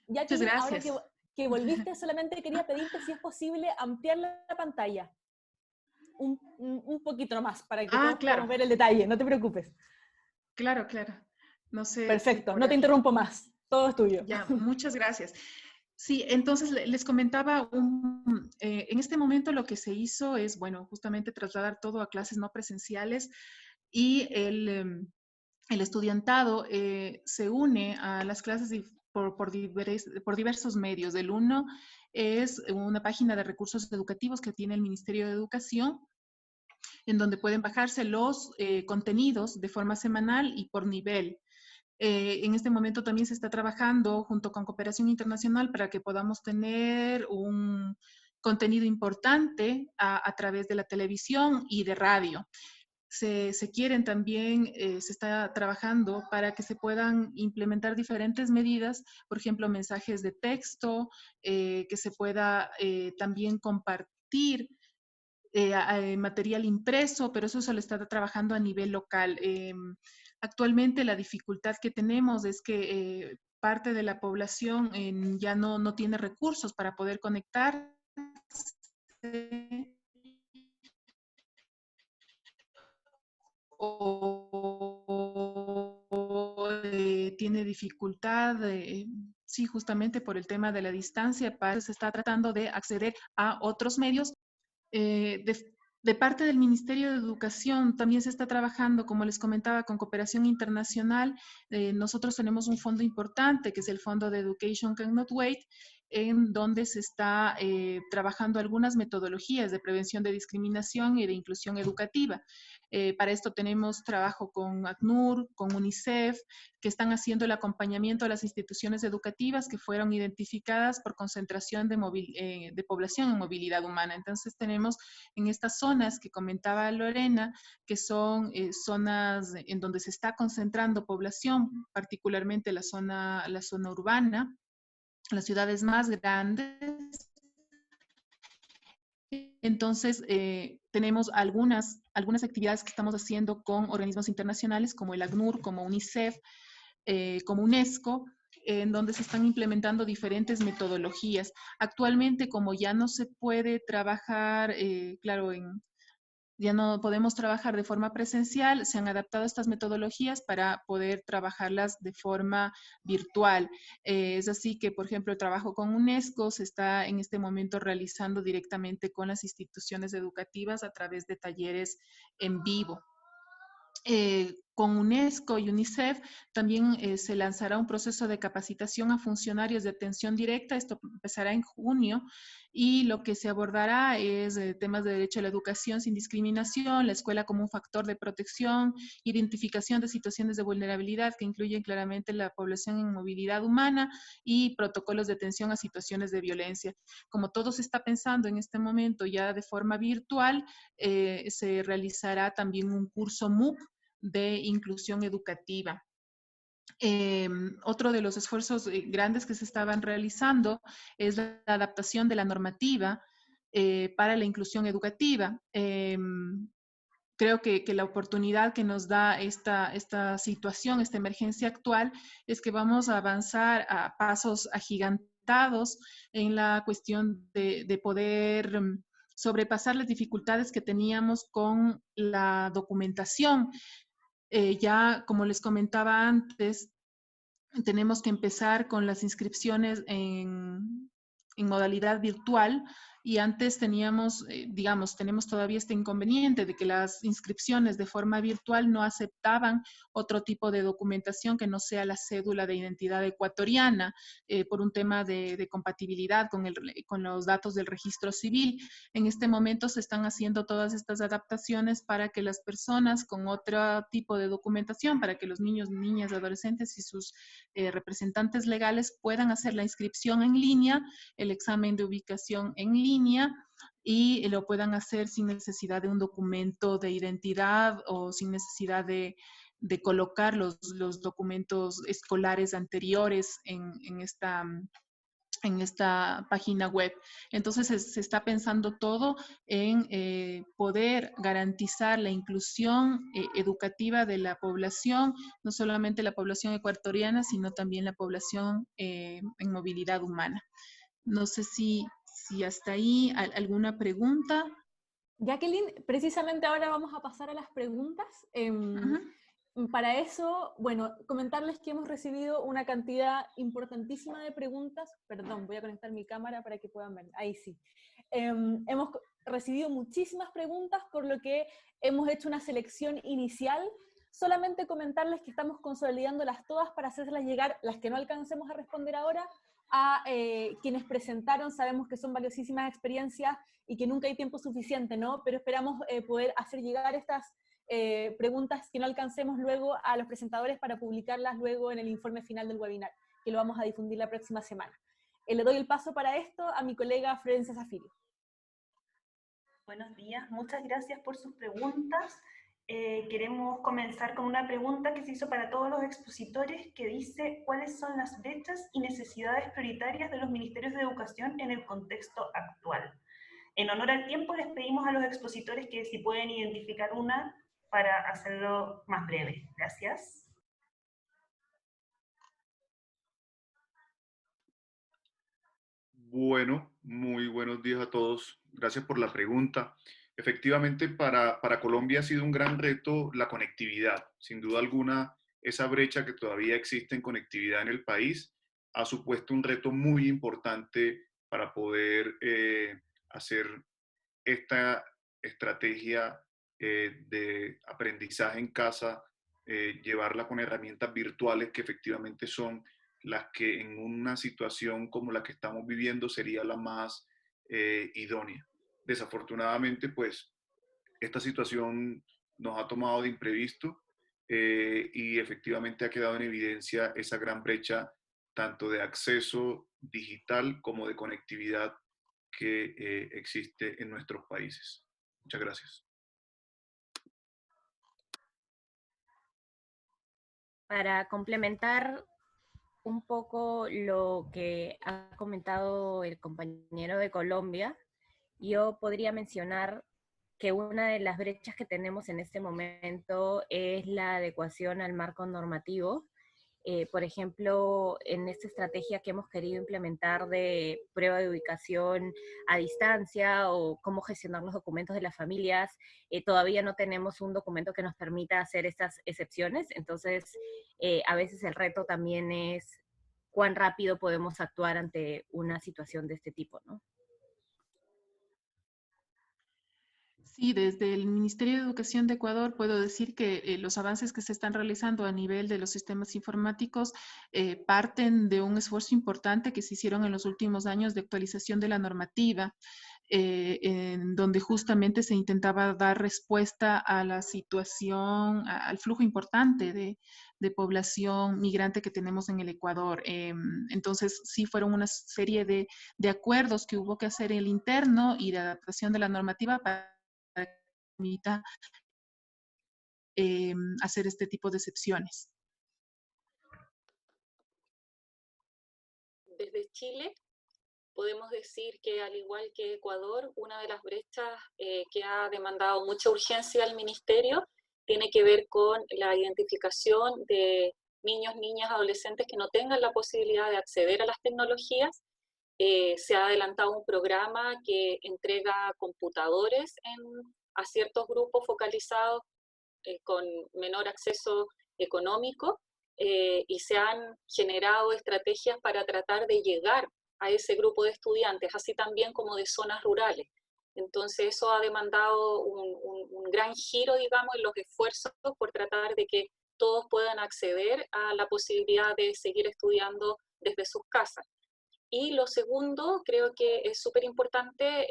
Ya que ahora que volviste, solamente quería pedirte si es posible ampliar la pantalla un poquito más para que todos podamos ver el detalle, no te preocupes. Claro. No sé. Perfecto, no te interrumpo más, todo es tuyo. Ya, muchas gracias. Sí, entonces les comentaba, en este momento lo que se hizo es, bueno, justamente trasladar todo a clases no presenciales, y el estudiantado se une a las clases por diversos medios. El uno es una página de recursos educativos que tiene el Ministerio de Educación, en donde pueden bajarse los contenidos de forma semanal y por nivel. En este momento también se está trabajando junto con Cooperación Internacional para que podamos tener un contenido importante a través de la televisión y de radio. se quieren también, se está trabajando para que se puedan implementar diferentes medidas, por ejemplo, mensajes de texto, que se pueda también compartir material impreso, pero eso se lo está trabajando a nivel local. Actualmente la dificultad que tenemos es que parte de la población ya no tiene recursos para poder conectarse o tiene dificultad, sí, justamente por el tema de la distancia, se está tratando de acceder a otros medios. De parte del Ministerio de Educación también se está trabajando, como les comentaba, con cooperación internacional. Nosotros tenemos un fondo importante, que es el Fondo de Education Cannot Wait, en donde se está trabajando algunas metodologías de prevención de discriminación y de inclusión educativa. Para esto tenemos trabajo con ACNUR, con UNICEF, que están haciendo el acompañamiento a las instituciones educativas que fueron identificadas por concentración de población en movilidad humana. Entonces tenemos en estas zonas que comentaba Lorena, que son zonas en donde se está concentrando población, particularmente la zona urbana, las ciudades más grandes. Entonces, tenemos algunas actividades que estamos haciendo con organismos internacionales como el ACNUR, como UNICEF, como UNESCO, en donde se están implementando diferentes metodologías. Actualmente, como ya no se puede trabajar, claro, ya no podemos trabajar de forma presencial, se han adaptado estas metodologías para poder trabajarlas de forma virtual. Es así que, por ejemplo, el trabajo con UNESCO se está en este momento realizando directamente con las instituciones educativas a través de talleres en vivo. Con UNESCO y UNICEF también se lanzará un proceso de capacitación a funcionarios de atención directa. Esto empezará en junio y lo que se abordará es temas de derecho a la educación sin discriminación, la escuela como un factor de protección, identificación de situaciones de vulnerabilidad que incluyen claramente la población en movilidad humana y protocolos de atención a situaciones de violencia. Como todo se está pensando en este momento ya de forma virtual, se realizará también un curso MOOC de inclusión educativa. Otro de los esfuerzos grandes que se estaban realizando es la adaptación de la normativa para la inclusión educativa. Creo que la oportunidad que nos da esta situación, esta emergencia actual, es que vamos a avanzar a pasos agigantados en la cuestión de poder sobrepasar las dificultades que teníamos con la documentación. Ya, como les comentaba antes, tenemos que empezar con las inscripciones en modalidad virtual y antes teníamos, tenemos todavía este inconveniente de que las inscripciones de forma virtual no aceptaban otro tipo de documentación que no sea la cédula de identidad ecuatoriana por un tema de compatibilidad con los datos del registro civil. En este momento se están haciendo todas estas adaptaciones para que las personas con otro tipo de documentación, para que los niños, niñas, adolescentes y sus representantes legales puedan hacer la inscripción en línea, el examen de ubicación en línea y lo puedan hacer sin necesidad de un documento de identidad o sin necesidad de colocar los documentos escolares anteriores en esta página web. Entonces se está pensando todo en poder garantizar la inclusión educativa de la población, no solamente la población ecuatoriana, sino también la población en movilidad humana. No sé si hasta ahí alguna pregunta. Jacqueline, precisamente ahora vamos a pasar a las preguntas. Para eso, bueno, comentarles que hemos recibido una cantidad importantísima de preguntas. Perdón, voy a conectar mi cámara para que puedan ver. Ahí sí. Hemos recibido muchísimas preguntas, por lo que hemos hecho una selección inicial. Solamente comentarles que estamos consolidándolas todas para hacerlas llegar, las que no alcancemos a responder ahora, a quienes presentaron. Sabemos que son valiosísimas experiencias y que nunca hay tiempo suficiente, ¿no? Pero esperamos poder hacer llegar estas preguntas que no alcancemos luego a los presentadores para publicarlas luego en el informe final del webinar, que lo vamos a difundir la próxima semana. Le doy el paso para esto a mi colega Florencia Zafirio. Buenos días, muchas gracias por sus preguntas. queremos comenzar con una pregunta que se hizo para todos los expositores, que dice: ¿cuáles son las brechas y necesidades prioritarias de los ministerios de educación en el contexto actual? En honor al tiempo, les pedimos a los expositores que si pueden identificar una para hacerlo más breve. Gracias. Bueno, muy buenos días a todos. Gracias por la pregunta. Efectivamente, para Colombia ha sido un gran reto la conectividad. Sin duda alguna, esa brecha que todavía existe en conectividad en el país ha supuesto un reto muy importante para poder hacer esta estrategia de aprendizaje en casa, llevarla con herramientas virtuales que efectivamente son las que en una situación como la que estamos viviendo sería la más idónea. Desafortunadamente, pues, esta situación nos ha tomado de imprevisto y efectivamente ha quedado en evidencia esa gran brecha tanto de acceso digital como de conectividad que existe en nuestros países. Muchas gracias. Para complementar un poco lo que ha comentado el compañero de Colombia, yo podría mencionar que una de las brechas que tenemos en este momento es la adecuación al marco normativo. Por ejemplo, en esta estrategia que hemos querido implementar de prueba de ubicación a distancia o cómo gestionar los documentos de las familias, todavía no tenemos un documento que nos permita hacer estas excepciones. Entonces, a veces el reto también es cuán rápido podemos actuar ante una situación de este tipo, ¿no? Sí, desde el Ministerio de Educación de Ecuador puedo decir que los avances que se están realizando a nivel de los sistemas informáticos parten de un esfuerzo importante que se hicieron en los últimos años de actualización de la normativa, en donde justamente se intentaba dar respuesta a la situación, al flujo importante de población migrante que tenemos en el Ecuador. Entonces, sí fueron una serie de acuerdos que hubo que hacer en el interno y de adaptación de la normativa para permita hacer este tipo de excepciones. Desde Chile podemos decir que, al igual que Ecuador, una de las brechas que ha demandado mucha urgencia al Ministerio tiene que ver con la identificación de niños, niñas, adolescentes que no tengan la posibilidad de acceder a las tecnologías. Se ha adelantado un programa que entrega computadores a ciertos grupos focalizados con menor acceso económico, y se han generado estrategias para tratar de llegar a ese grupo de estudiantes, así también como de zonas rurales. Entonces eso ha demandado un gran giro, digamos, en los esfuerzos por tratar de que todos puedan acceder a la posibilidad de seguir estudiando desde sus casas. Y lo segundo, creo que es súper importante,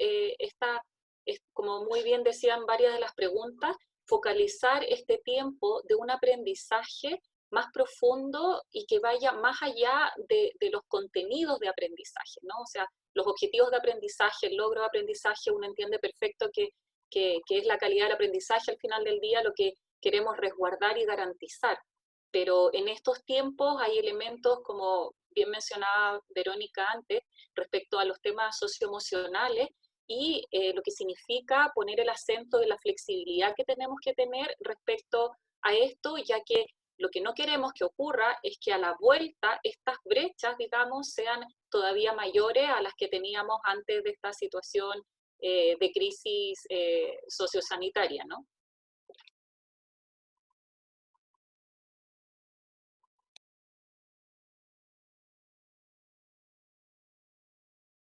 como muy bien decían varias de las preguntas, focalizar este tiempo de un aprendizaje más profundo y que vaya más allá de los contenidos de aprendizaje, ¿no? O sea, los objetivos de aprendizaje, el logro de aprendizaje, uno entiende perfecto que es la calidad del aprendizaje al final del día lo que queremos resguardar y garantizar. Pero en estos tiempos hay elementos, como bien mencionaba Verónica antes, respecto a los temas socioemocionales y lo que significa poner el acento de la flexibilidad que tenemos que tener respecto a esto, ya que lo que no queremos que ocurra es que a la vuelta estas brechas, digamos, sean todavía mayores a las que teníamos antes de esta situación de crisis sociosanitaria, ¿no?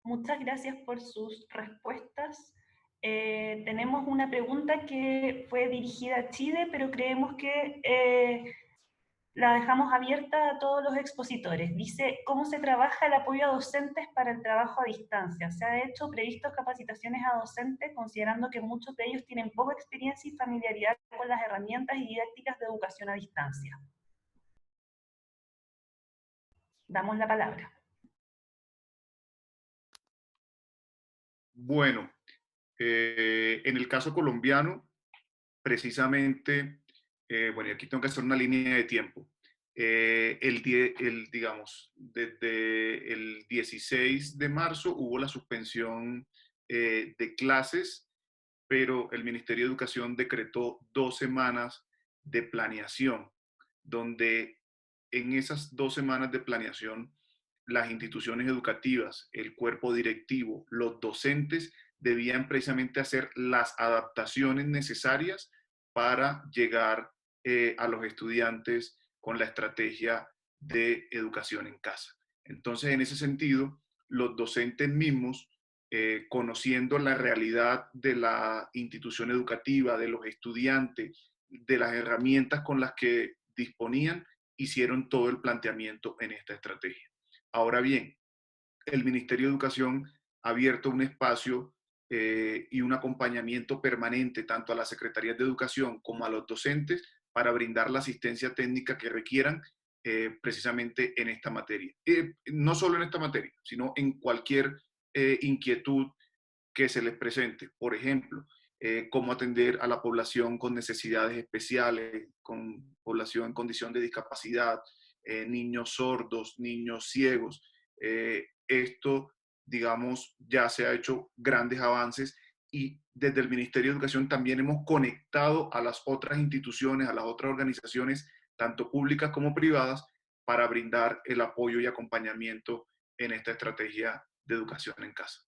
Muchas gracias por sus respuestas. Tenemos una pregunta que fue dirigida a Chile, pero creemos que la dejamos abierta a todos los expositores. Dice: ¿cómo se trabaja el apoyo a docentes para el trabajo a distancia? ¿Se ha hecho previstos capacitaciones a docentes, considerando que muchos de ellos tienen poca experiencia y familiaridad con las herramientas y didácticas de educación a distancia? Damos la palabra. Bueno, en el caso colombiano, precisamente, bueno, y aquí tengo que hacer una línea de tiempo. Digamos, desde el 16 de marzo hubo la suspensión de clases, pero el Ministerio de Educación decretó 2 semanas de planeación, donde en esas 2 semanas de planeación, las instituciones educativas, el cuerpo directivo, los docentes debían precisamente hacer las adaptaciones necesarias para llegar a los estudiantes con la estrategia de educación en casa. Entonces, en ese sentido, los docentes mismos, conociendo la realidad de la institución educativa, de los estudiantes, de las herramientas con las que disponían, hicieron todo el planteamiento en esta estrategia. Ahora bien, el Ministerio de Educación ha abierto un espacio y un acompañamiento permanente tanto a las secretarías de educación como a los docentes para brindar la asistencia técnica que requieran precisamente en esta materia. No solo en esta materia, sino en cualquier inquietud que se les presente. Por ejemplo, cómo atender a la población con necesidades especiales, con población en condición de discapacidad, niños sordos, niños ciegos. Esto, digamos, ya se ha hecho grandes avances y desde el Ministerio de Educación también hemos conectado a las otras instituciones, a las otras organizaciones, tanto públicas como privadas, para brindar el apoyo y acompañamiento en esta estrategia de educación en casa.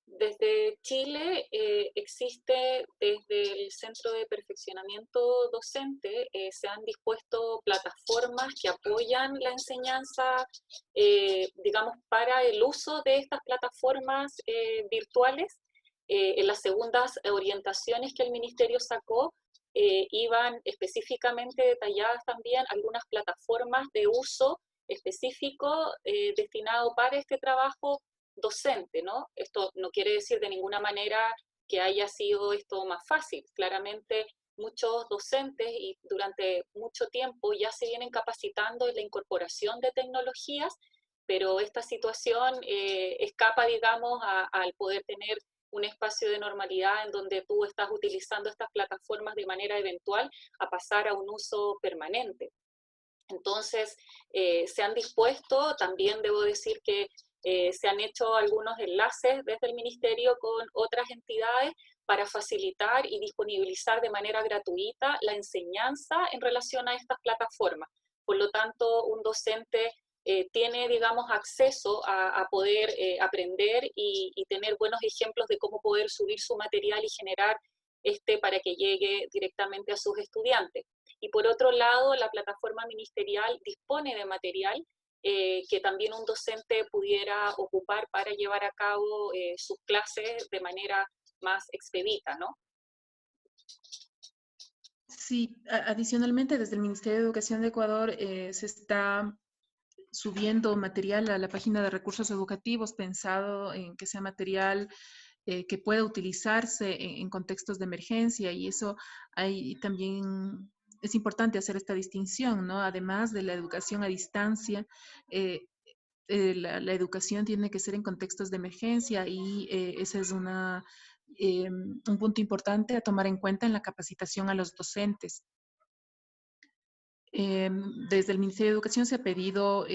Desde Chile existe, desde el Centro de Perfeccionamiento Docente, se han dispuesto plataformas que apoyan la enseñanza, digamos, para el uso de estas plataformas virtuales. En las segundas orientaciones que el Ministerio sacó, iban específicamente detalladas también algunas plataformas de uso específico destinado para este trabajo docente, ¿no? Esto no quiere decir de ninguna manera que haya sido esto más fácil. Claramente muchos docentes y durante mucho tiempo ya se vienen capacitando en la incorporación de tecnologías, pero esta situación escapa, digamos, al poder tener un espacio de normalidad en donde tú estás utilizando estas plataformas de manera eventual a pasar a un uso permanente. Entonces, se han dispuesto, también debo decir que se han hecho algunos enlaces desde el Ministerio con otras entidades para facilitar y disponibilizar de manera gratuita la enseñanza en relación a estas plataformas. Por lo tanto, un docente tiene, digamos, acceso a poder aprender y tener buenos ejemplos de cómo poder subir su material y generar para que llegue directamente a sus estudiantes. Y por otro lado, la plataforma ministerial dispone de material que también un docente pudiera ocupar para llevar a cabo sus clases de manera más expedita, ¿no? Sí, adicionalmente desde el Ministerio de Educación de Ecuador se está subiendo material a la página de recursos educativos pensado en que sea material que pueda utilizarse en contextos de emergencia, y eso hay también, es importante hacer esta distinción, ¿no? Además de la educación a distancia, la educación tiene que ser en contextos de emergencia, y ese es un punto importante a tomar en cuenta en la capacitación a los docentes. Desde el Ministerio de Educación se ha pedido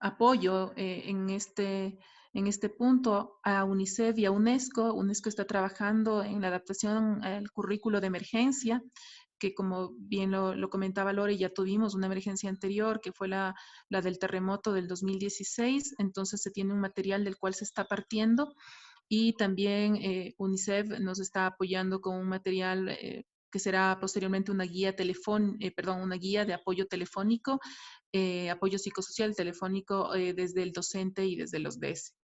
apoyo en este punto a UNICEF y a UNESCO. UNESCO está trabajando en la adaptación al currículo de emergencia, que como bien lo comentaba Lore, ya tuvimos una emergencia anterior, que fue la del terremoto del 2016, entonces se tiene un material del cual se está partiendo, y también UNICEF nos está apoyando con un material que será posteriormente una guía una guía de apoyo telefónico, apoyo psicosocial telefónico desde el docente y desde los DS.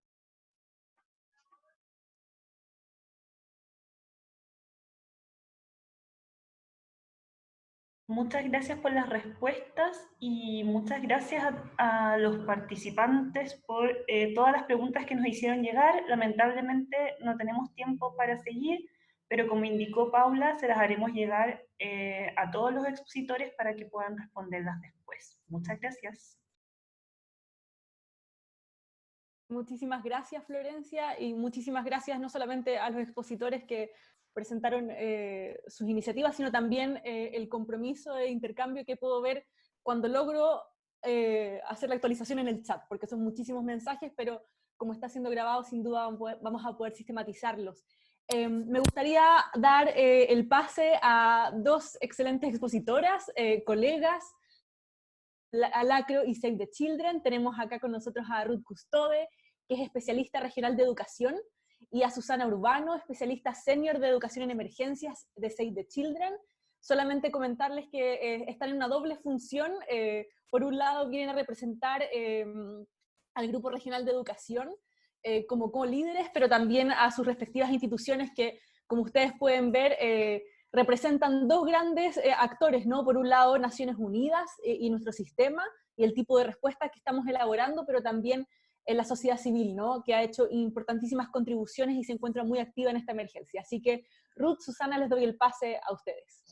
Muchas gracias por las respuestas y muchas gracias a los participantes por todas las preguntas que nos hicieron llegar. Lamentablemente no tenemos tiempo para seguir, pero como indicó Paula, se las haremos llegar a todos los expositores para que puedan responderlas después. Muchas gracias. Muchísimas gracias, Florencia, y muchísimas gracias no solamente a los expositores que presentaron sus iniciativas, sino también el compromiso de intercambio que puedo ver cuando logro hacer la actualización en el chat, porque son muchísimos mensajes, pero como está siendo grabado, sin duda vamos a poder sistematizarlos. Me gustaría dar el pase a dos excelentes expositoras, colegas, Alacro y Save the Children. Tenemos acá con nosotros a Ruth Custode, que es especialista regional de educación, y a Susana Urbano, especialista senior de educación en emergencias de Save the Children. Solamente comentarles que están en una doble función. Por un lado vienen a representar al Grupo Regional de Educación como co-líderes, pero también a sus respectivas instituciones que, como ustedes pueden ver, representan dos grandes actores, ¿no? Por un lado, Naciones Unidas y nuestro sistema y el tipo de respuesta que estamos elaborando, pero también en la sociedad civil, ¿no? Que ha hecho importantísimas contribuciones y se encuentra muy activa en esta emergencia. Así que, Ruth, Susana, les doy el pase a ustedes.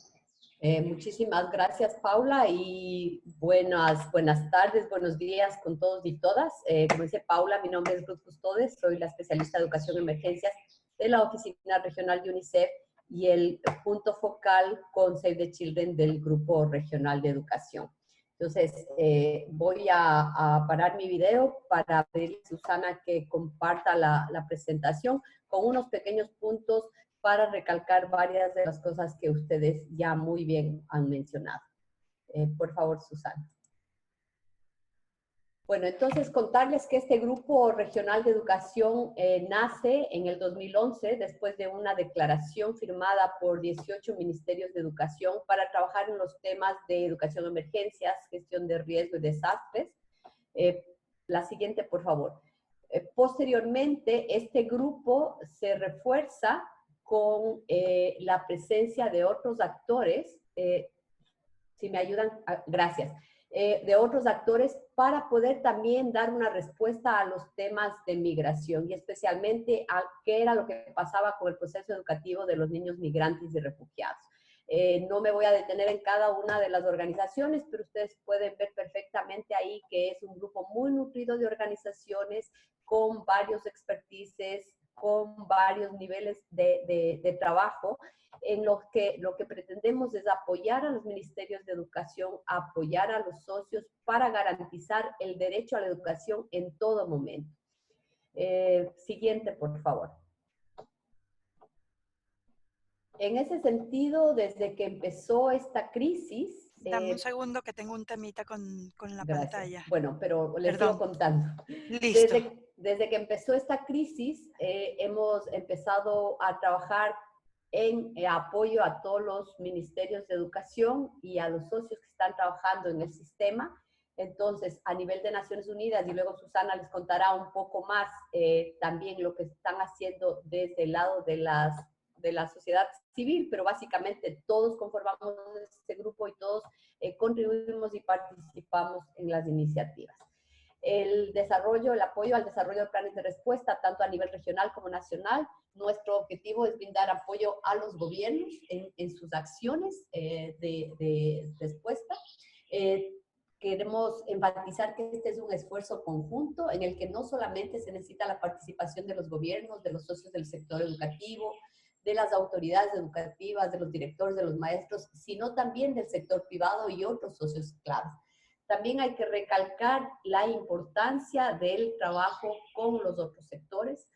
Muchísimas gracias, Paula, y buenas tardes, buenos días con todos y todas. Como dice Paula, mi nombre es Ruth Custode, soy la especialista de educación en emergencias de la Oficina Regional de UNICEF y el punto focal con Save the Children del Grupo Regional de Educación. Entonces, voy a parar mi video para pedirle a Susana que comparta la presentación con unos pequeños puntos para recalcar varias de las cosas que ustedes ya muy bien han mencionado. Por favor, Susana. Bueno, entonces contarles que este Grupo Regional de Educación nace en el 2011 después de una declaración firmada por 18 ministerios de educación para trabajar en los temas de educación de emergencias, gestión de riesgo y desastres. La siguiente, por favor. Posteriormente, este grupo se refuerza con la presencia de otros actores, si me ayudan, gracias, de otros actores para poder también dar una respuesta a los temas de migración y especialmente a qué era lo que pasaba con el proceso educativo de los niños migrantes y refugiados. No me voy a detener en cada una de las organizaciones, pero ustedes pueden ver perfectamente ahí que es un grupo muy nutrido de organizaciones con varios expertices, con varios niveles de trabajo, en los que lo que pretendemos es apoyar a los ministerios de educación, apoyar a los socios para garantizar el derecho a la educación en todo momento. Siguiente, por favor. En ese sentido, desde que empezó esta crisis... Dame un segundo que tengo un temita con la gracias. pantalla. Bueno, pero les sigo contando. Listo. Desde que empezó esta crisis, hemos empezado a trabajar en apoyo a todos los ministerios de educación y a los socios que están trabajando en el sistema. Entonces, a nivel de Naciones Unidas, y luego Susana les contará un poco más también lo que están haciendo desde el lado de la sociedad civil, pero básicamente todos conformamos este grupo y todos contribuimos y participamos en las iniciativas. El desarrollo, el apoyo al desarrollo de planes de respuesta, tanto a nivel regional como nacional. Nuestro objetivo es brindar apoyo a los gobiernos en sus acciones de respuesta. Queremos enfatizar que este es un esfuerzo conjunto en el que no solamente se necesita la participación de los gobiernos, de los socios del sector educativo, de las autoridades educativas, de los directores, de los maestros, sino también del sector privado y otros socios claves. También hay que recalcar la importancia del trabajo con los otros sectores.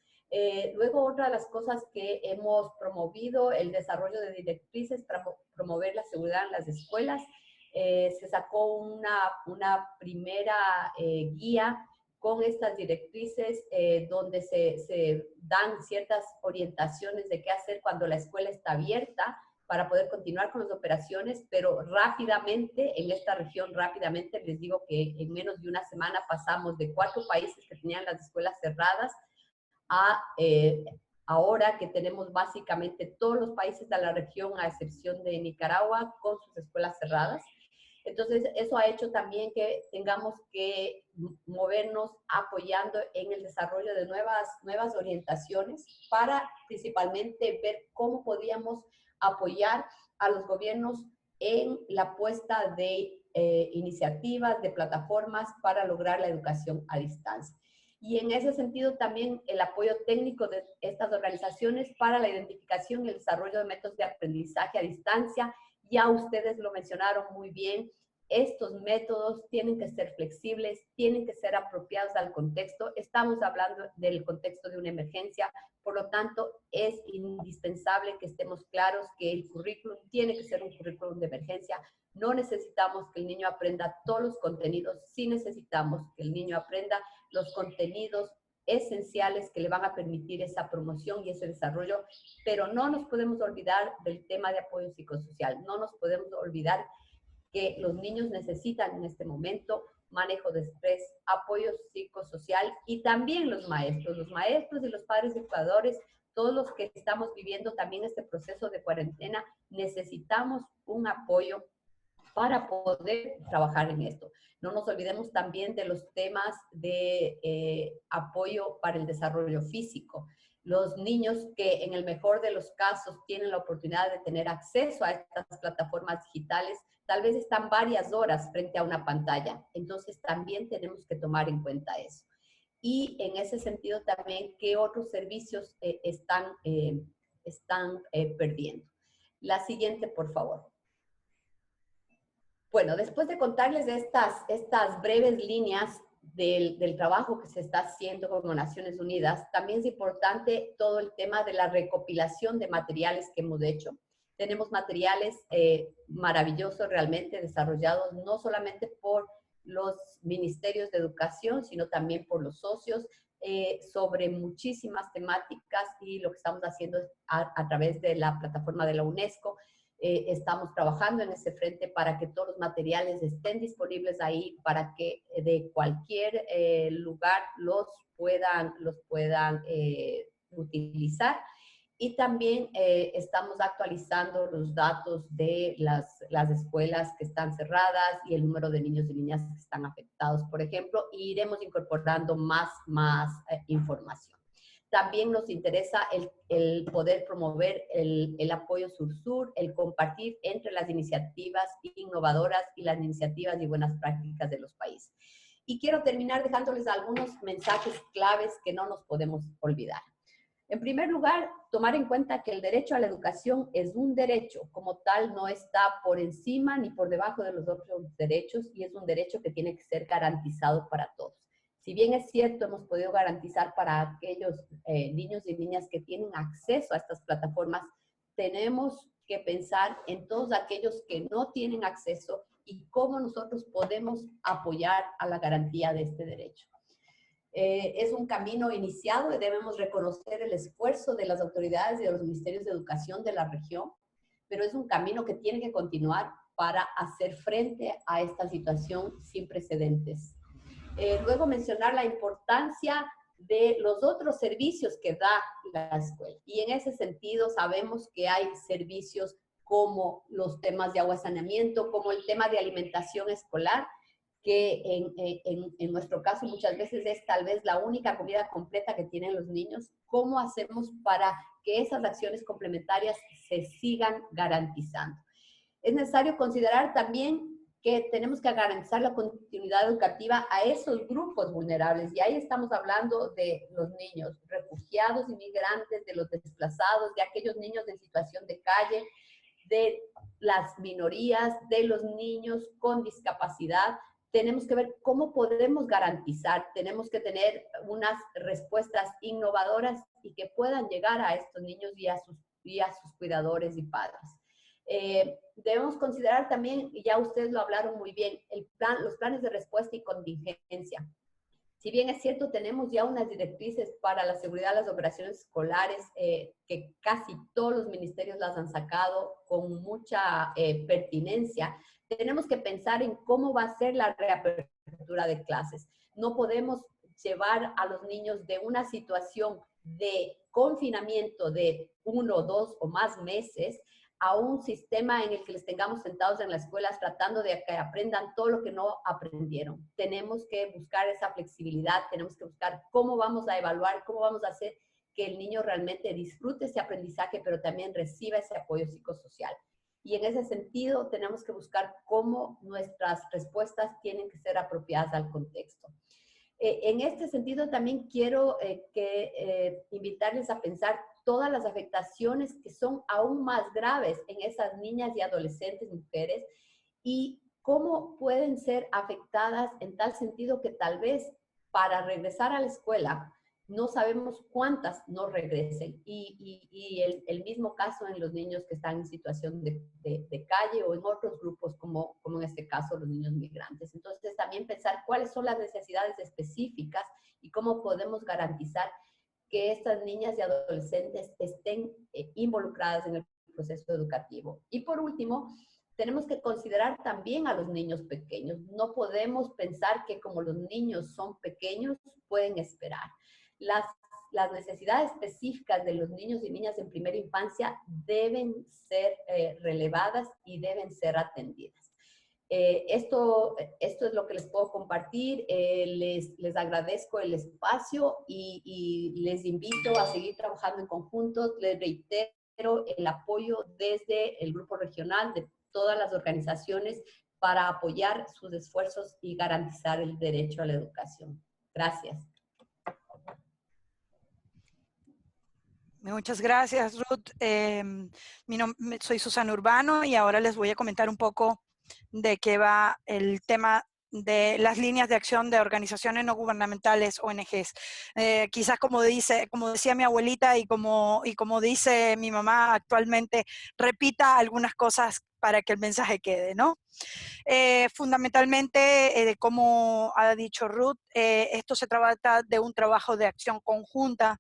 Luego, otra de las cosas que hemos promovido, el desarrollo de directrices para promover la seguridad en las escuelas. Se sacó una primera guía con estas directrices donde se dan ciertas orientaciones de qué hacer cuando la escuela está abierta para poder continuar con las operaciones, pero rápidamente, en esta región rápidamente, les digo que en menos de una semana pasamos de 4 países que tenían las escuelas cerradas a ahora que tenemos básicamente todos los países de la región, a excepción de Nicaragua, con sus escuelas cerradas. Entonces, eso ha hecho también que tengamos que movernos apoyando en el desarrollo de nuevas orientaciones para principalmente ver cómo podíamos apoyar a los gobiernos en la puesta de iniciativas, de plataformas para lograr la educación a distancia. y en ese sentido también el apoyo técnico de estas organizaciones para la identificación y el desarrollo de métodos de aprendizaje a distancia. Ya ustedes lo mencionaron muy bien, estos métodos tienen que ser flexibles, tienen que ser apropiados al contexto. Estamos hablando del contexto de una emergencia, por lo tanto es indispensable que estemos claros que el currículum tiene que ser un currículum de emergencia. No necesitamos que el niño aprenda todos los contenidos, sí necesitamos que el niño aprenda los contenidos esenciales que le van a permitir esa promoción y ese desarrollo, pero no nos podemos olvidar del tema de apoyo psicosocial, no nos podemos olvidar que los niños necesitan en este momento manejo de estrés, apoyo psicosocial, y también los maestros y los padres educadores, todos los que estamos viviendo también este proceso de cuarentena, necesitamos un apoyo para poder trabajar en esto. No nos olvidemos también de los temas de apoyo para el desarrollo físico. Los niños que en el mejor de los casos tienen la oportunidad de tener acceso a estas plataformas digitales, tal vez están varias horas frente a una pantalla. Entonces también tenemos que tomar en cuenta eso. Y en ese sentido también, ¿qué otros servicios están perdiendo? La siguiente, por favor. Bueno, después de contarles estas breves líneas del trabajo que se está haciendo con Naciones Unidas, también es importante todo el tema de la recopilación de materiales que hemos hecho. Tenemos materiales maravillosos realmente desarrollados no solamente por los ministerios de educación, sino también por los socios, sobre muchísimas temáticas, y lo que estamos haciendo es a través de la plataforma de la UNESCO. Estamos trabajando en ese frente para que todos los materiales estén disponibles ahí, para que de cualquier lugar los puedan utilizar. Y también estamos actualizando los datos de las escuelas que están cerradas y el número de niños y niñas que están afectados, por ejemplo, y iremos incorporando más información. También nos interesa el poder promover el apoyo sur-sur, el compartir entre las iniciativas innovadoras y las iniciativas y buenas prácticas de los países. Y quiero terminar dejándoles algunos mensajes claves que no nos podemos olvidar. En primer lugar, tomar en cuenta que el derecho a la educación es un derecho, como tal no está por encima ni por debajo de los otros derechos, y es un derecho que tiene que ser garantizado para todos. Si bien es cierto, hemos podido garantizar para aquellos niños y niñas que tienen acceso a estas plataformas, tenemos que pensar en todos aquellos que no tienen acceso y cómo nosotros podemos apoyar a la garantía de este derecho. Es un camino iniciado y debemos reconocer el esfuerzo de las autoridades y de los ministerios de educación de la región, pero es un camino que tiene que continuar para hacer frente a esta situación sin precedentes. Luego mencionar la importancia de los otros servicios que da la escuela. Y en ese sentido sabemos que hay servicios como los temas de agua y saneamiento, como el tema de alimentación escolar, que en nuestro caso muchas veces es tal vez la única comida completa que tienen los niños. ¿Cómo hacemos para que esas acciones complementarias se sigan garantizando? Es necesario considerar también que tenemos que garantizar la continuidad educativa a esos grupos vulnerables. Y ahí estamos hablando de los niños refugiados, inmigrantes, de los desplazados, de aquellos niños en situación de calle, de las minorías, de los niños con discapacidad. Tenemos que ver cómo podemos garantizar, tenemos que tener unas respuestas innovadoras y que puedan llegar a estos niños y a sus cuidadores y padres. Debemos considerar también, y ya ustedes lo hablaron muy bien, los planes de respuesta y contingencia. Si bien es cierto, tenemos ya unas directrices para la seguridad de las operaciones escolares, que casi todos los ministerios las han sacado con mucha pertinencia, tenemos que pensar en cómo va a ser la reapertura de clases. No podemos llevar a los niños de una situación de confinamiento de 1, 2 o más meses a un sistema en el que les tengamos sentados en las escuelas tratando de que aprendan todo lo que no aprendieron. Tenemos que buscar esa flexibilidad, tenemos que buscar cómo vamos a evaluar, cómo vamos a hacer que el niño realmente disfrute ese aprendizaje, pero también reciba ese apoyo psicosocial. Y en ese sentido tenemos que buscar cómo nuestras respuestas tienen que ser apropiadas al contexto. En este sentido, también quiero invitarles a pensar todas las afectaciones que son aún más graves en esas niñas y adolescentes mujeres y cómo pueden ser afectadas en tal sentido que tal vez para regresar a la escuela no sabemos cuántas no regresen. Y el mismo caso en los niños que están en situación de calle o en otros grupos como en este caso los niños migrantes. Entonces también pensar cuáles son las necesidades específicas y cómo podemos garantizar que estas niñas y adolescentes estén involucradas en el proceso educativo. Y por último, tenemos que considerar también a los niños pequeños. No podemos pensar que como los niños son pequeños, pueden esperar. Las necesidades específicas de los niños y niñas en primera infancia deben ser relevadas y deben ser atendidas. Esto es lo que les puedo compartir. Les agradezco el espacio y les invito a seguir trabajando en conjunto. Les reitero el apoyo desde el grupo regional de todas las organizaciones para apoyar sus esfuerzos y garantizar el derecho a la educación. Gracias. Muchas gracias, Ruth. Soy Susana Urbano y ahora les voy a comentar un poco de qué va el tema de las líneas de acción de organizaciones no gubernamentales, ONGs. Quizás como decía mi abuelita y como dice mi mamá actualmente, repita algunas cosas para que el mensaje quede, ¿no? Fundamentalmente, como ha dicho Ruth, esto se trata de un trabajo de acción conjunta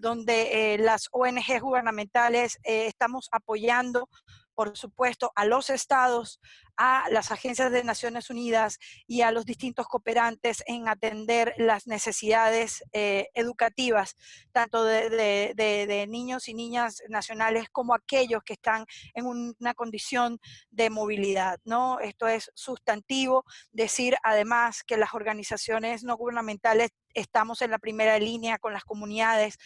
donde las ONG gubernamentales estamos apoyando, por supuesto, a los estados, a las agencias de Naciones Unidas y a los distintos cooperantes en atender las necesidades educativas, tanto de niños y niñas nacionales como aquellos que están en una condición de movilidad, ¿no? Esto es sustantivo, decir además que las organizaciones no gubernamentales estamos en la primera línea con las comunidades,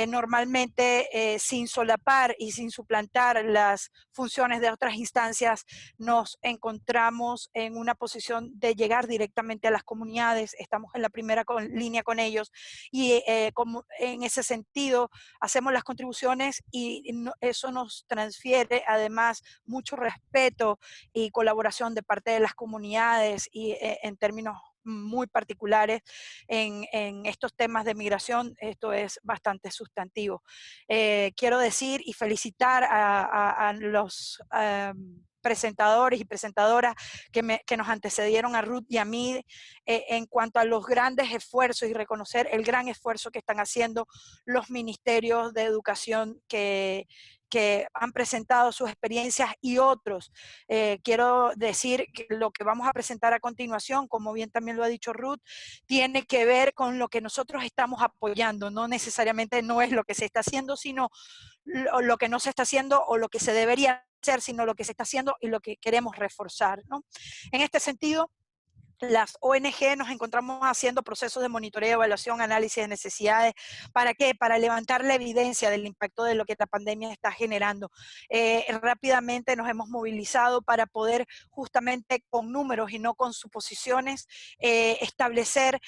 normalmente sin solapar y sin suplantar las funciones de otras instancias, nos encontramos en una posición de llegar directamente a las comunidades, estamos en la primera línea con ellos y como en ese sentido hacemos las contribuciones y eso nos transfiere además mucho respeto y colaboración de parte de las comunidades y en términos muy particulares en estos temas de migración, esto es bastante sustantivo. Quiero decir y felicitar a los presentadores y presentadoras que nos antecedieron a Ruth y a mí en cuanto a los grandes esfuerzos y reconocer el gran esfuerzo que están haciendo los ministerios de educación que han presentado sus experiencias y otros. Quiero decir que lo que vamos a presentar a continuación, como bien también lo ha dicho Ruth, tiene que ver con lo que nosotros estamos apoyando, no necesariamente no es lo que se está haciendo, sino lo que no se está haciendo o lo que se debería hacer, sino lo que se está haciendo y lo que queremos reforzar, ¿no? En este sentido, las ONG nos encontramos haciendo procesos de monitoreo, evaluación, análisis de necesidades. ¿Para qué? Para levantar la evidencia del impacto de lo que la pandemia está generando. Rápidamente nos hemos movilizado para poder justamente con números y no con suposiciones establecer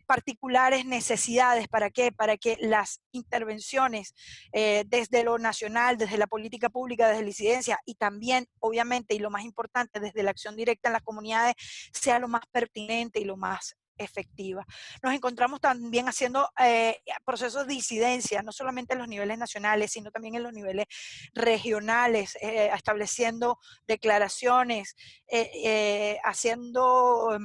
particulares necesidades. ¿Para qué? Para que las intervenciones desde lo nacional, desde la política pública, desde la incidencia y también, obviamente, y lo más importante, desde la acción directa en las comunidades, sea lo más pertinente y lo más efectiva. Nos encontramos también haciendo procesos de incidencia, no solamente en los niveles nacionales, sino también en los niveles regionales, estableciendo declaraciones, haciendo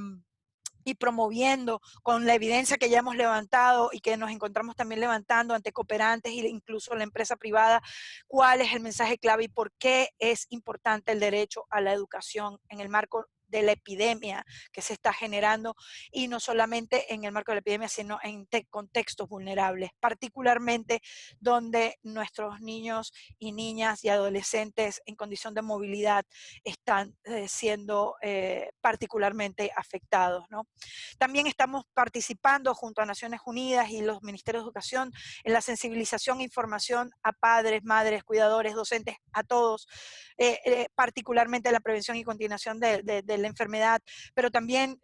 y promoviendo con la evidencia que ya hemos levantado y que nos encontramos también levantando ante cooperantes e incluso la empresa privada, cuál es el mensaje clave y por qué es importante el derecho a la educación en el marco de la epidemia que se está generando y no solamente en el marco de la epidemia, sino en contextos vulnerables, particularmente donde nuestros niños y niñas y adolescentes en condición de movilidad están siendo particularmente afectados, ¿no? También estamos participando junto a Naciones Unidas y los Ministerios de Educación en la sensibilización e información a padres, madres, cuidadores, docentes, a todos, particularmente la prevención y continuación de la enfermedad, pero también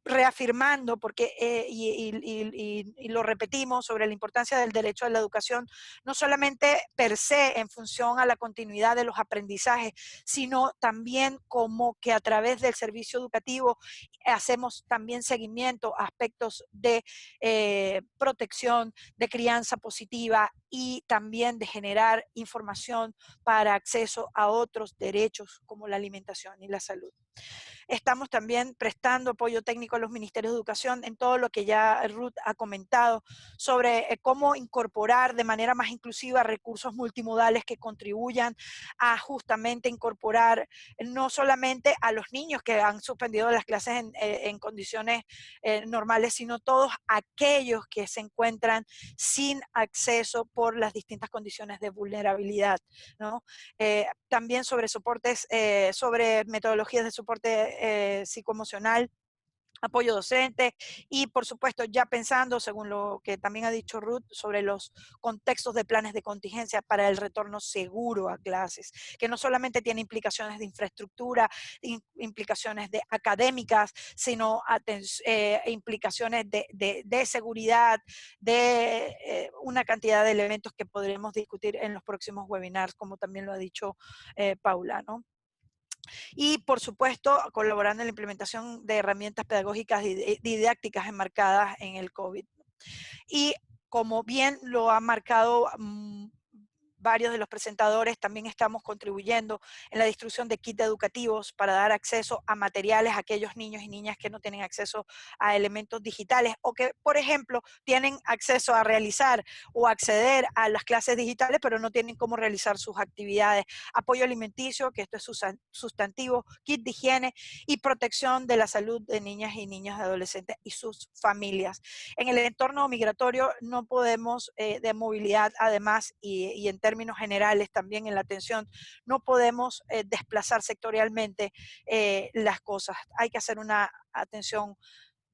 reafirmando, porque, y lo repetimos, sobre la importancia del derecho a la educación, no solamente per se en función a la continuidad de los aprendizajes, sino también como que a través del servicio educativo hacemos también seguimiento a aspectos de protección, de crianza positiva y también de generar información para acceso a otros derechos como la alimentación y la salud. Estamos también prestando apoyo técnico a los ministerios de educación en todo lo que ya Ruth ha comentado sobre cómo incorporar de manera más inclusiva recursos multimodales que contribuyan a justamente incorporar no solamente a los niños que han suspendido las clases en condiciones normales, sino todos aquellos que se encuentran sin acceso por las distintas condiciones de vulnerabilidad, ¿no? También sobre soportes, sobre metodologías de soporte psicoemocional, apoyo docente y por supuesto ya pensando, según lo que también ha dicho Ruth, sobre los contextos de planes de contingencia para el retorno seguro a clases, que no solamente tiene implicaciones de infraestructura, implicaciones de académicas, sino implicaciones de seguridad, de una cantidad de elementos que podremos discutir en los próximos webinars, como también lo ha dicho Paula, ¿no? Y, por supuesto, colaborando en la implementación de herramientas pedagógicas y didácticas enmarcadas en el COVID. Y como bien lo han marcado varios de los presentadores, también estamos contribuyendo en la distribución de kits educativos para dar acceso a materiales a aquellos niños y niñas que no tienen acceso a elementos digitales o que, por ejemplo, tienen acceso a realizar o acceder a las clases digitales, pero no tienen cómo realizar sus actividades. Apoyo alimenticio, que esto es sustantivo, kit de higiene y protección de la salud de niñas y niños, adolescentes y sus familias. En el entorno migratorio no podemos, de movilidad además, y en términos generales también en la atención, no podemos desplazar sectorialmente las cosas. Hay que hacer una atención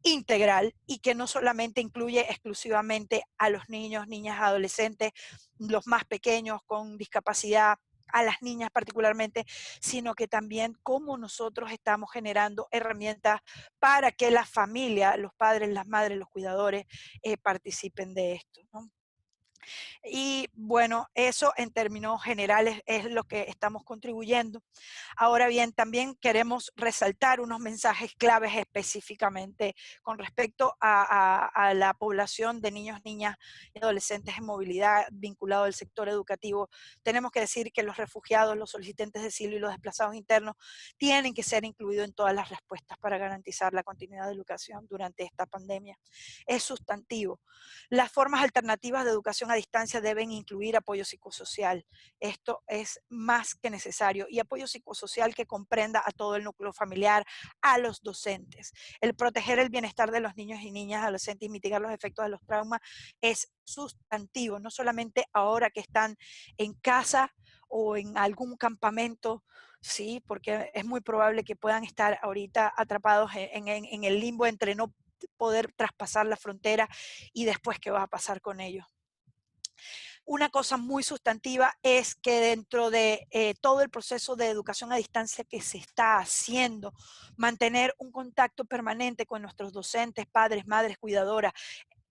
integral y que no solamente incluye exclusivamente a los niños, niñas, adolescentes, los más pequeños con discapacidad, a las niñas particularmente, sino que también cómo nosotros estamos generando herramientas para que la familia, los padres, las madres, los cuidadores participen de esto, ¿no? Y bueno, eso en términos generales es lo que estamos contribuyendo. Ahora bien, también queremos resaltar unos mensajes claves específicamente con respecto a la población de niños, niñas y adolescentes en movilidad vinculado al sector educativo. Tenemos que decir que los refugiados, los solicitantes de asilo y los desplazados internos tienen que ser incluidos en todas las respuestas para garantizar la continuidad de educación durante esta pandemia. Es sustantivo. Las formas alternativas de educación a distancia deben incluir apoyo psicosocial. Esto es más que necesario. Y apoyo psicosocial que comprenda a todo el núcleo familiar, a los docentes. El proteger el bienestar de los niños y niñas, adolescentes y mitigar los efectos de los traumas es sustantivo. No solamente ahora que están en casa o en algún campamento, sí, porque es muy probable que puedan estar ahorita atrapados en el limbo entre no poder traspasar la frontera y después qué va a pasar con ellos. Una cosa muy sustantiva es que dentro de todo el proceso de educación a distancia que se está haciendo, mantener un contacto permanente con nuestros docentes, padres, madres, cuidadoras.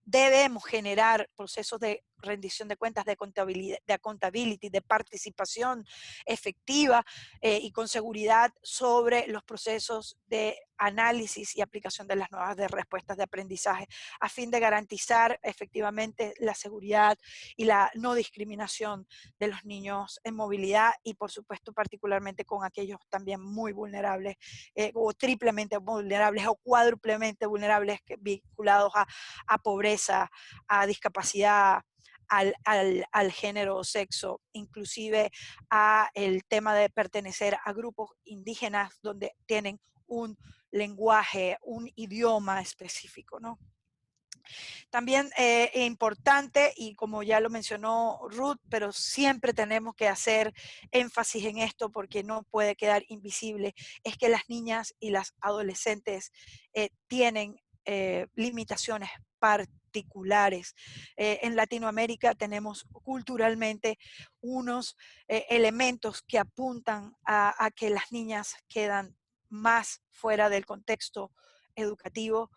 Debemos generar procesos de rendición de cuentas, de contabilidad, de accountability, de participación efectiva y con seguridad sobre los procesos de análisis y aplicación de las nuevas respuestas de aprendizaje, a fin de garantizar efectivamente la seguridad y la no discriminación de los niños en movilidad y, por supuesto, particularmente con aquellos también muy vulnerables o triplemente vulnerables o cuádruplemente vulnerables vinculados a pobreza, a discapacidad, al género o sexo, inclusive a el tema de pertenecer a grupos indígenas donde tienen un lenguaje, un idioma específico, ¿no? También es importante, y como ya lo mencionó Ruth, pero siempre tenemos que hacer énfasis en esto porque no puede quedar invisible, es que las niñas y las adolescentes tienen limitaciones particulares. En Latinoamérica tenemos culturalmente unos elementos que apuntan a que las niñas quedan más fuera del contexto educativo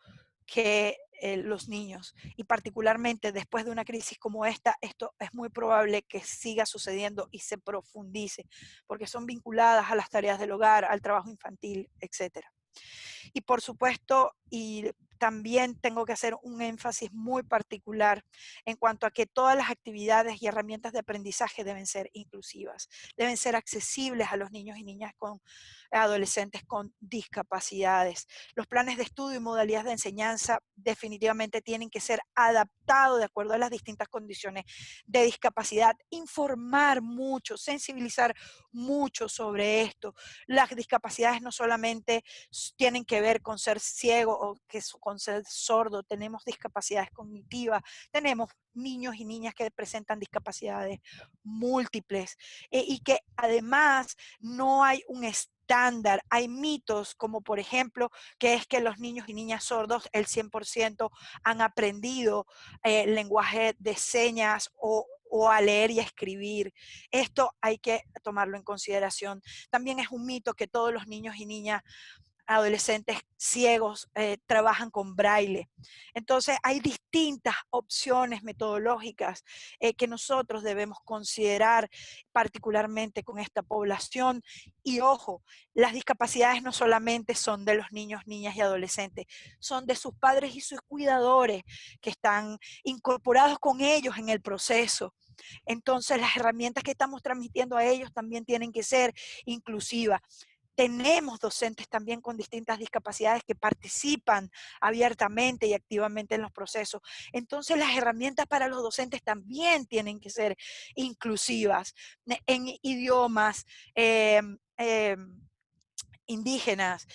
que los niños. Y particularmente después de una crisis como esta, esto es muy probable que siga sucediendo y se profundice, porque son vinculadas a las tareas del hogar, al trabajo infantil, etc. Y por supuesto, y también tengo que hacer un énfasis muy particular en cuanto a que todas las actividades y herramientas de aprendizaje deben ser inclusivas, deben ser accesibles a los niños y niñas con adolescentes con discapacidades. Los planes de estudio y modalidades de enseñanza definitivamente tienen que ser adaptados de acuerdo a las distintas condiciones de discapacidad, informar mucho, sensibilizar mucho sobre esto. Las discapacidades no solamente tienen que ver con ser ciego o con ser sordo, tenemos discapacidades cognitivas, tenemos niños y niñas que presentan discapacidades múltiples y que además no hay un estándar, hay mitos como por ejemplo que es que los niños y niñas sordos el 100% han aprendido lenguaje de señas o a leer y a escribir. Esto hay que tomarlo en consideración. También es un mito que todos los niños y niñas adolescentes ciegos trabajan con braille. Entonces hay distintas opciones metodológicas que nosotros debemos considerar particularmente con esta población. Y ojo, las discapacidades no solamente son de los niños, niñas y adolescentes, son de sus padres y sus cuidadores que están incorporados con ellos en el proceso. Entonces las herramientas que estamos transmitiendo a ellos también tienen que ser inclusivas. Tenemos docentes también con distintas discapacidades que participan abiertamente y activamente en los procesos. Entonces las herramientas para los docentes también tienen que ser inclusivas en idiomas, indígenas,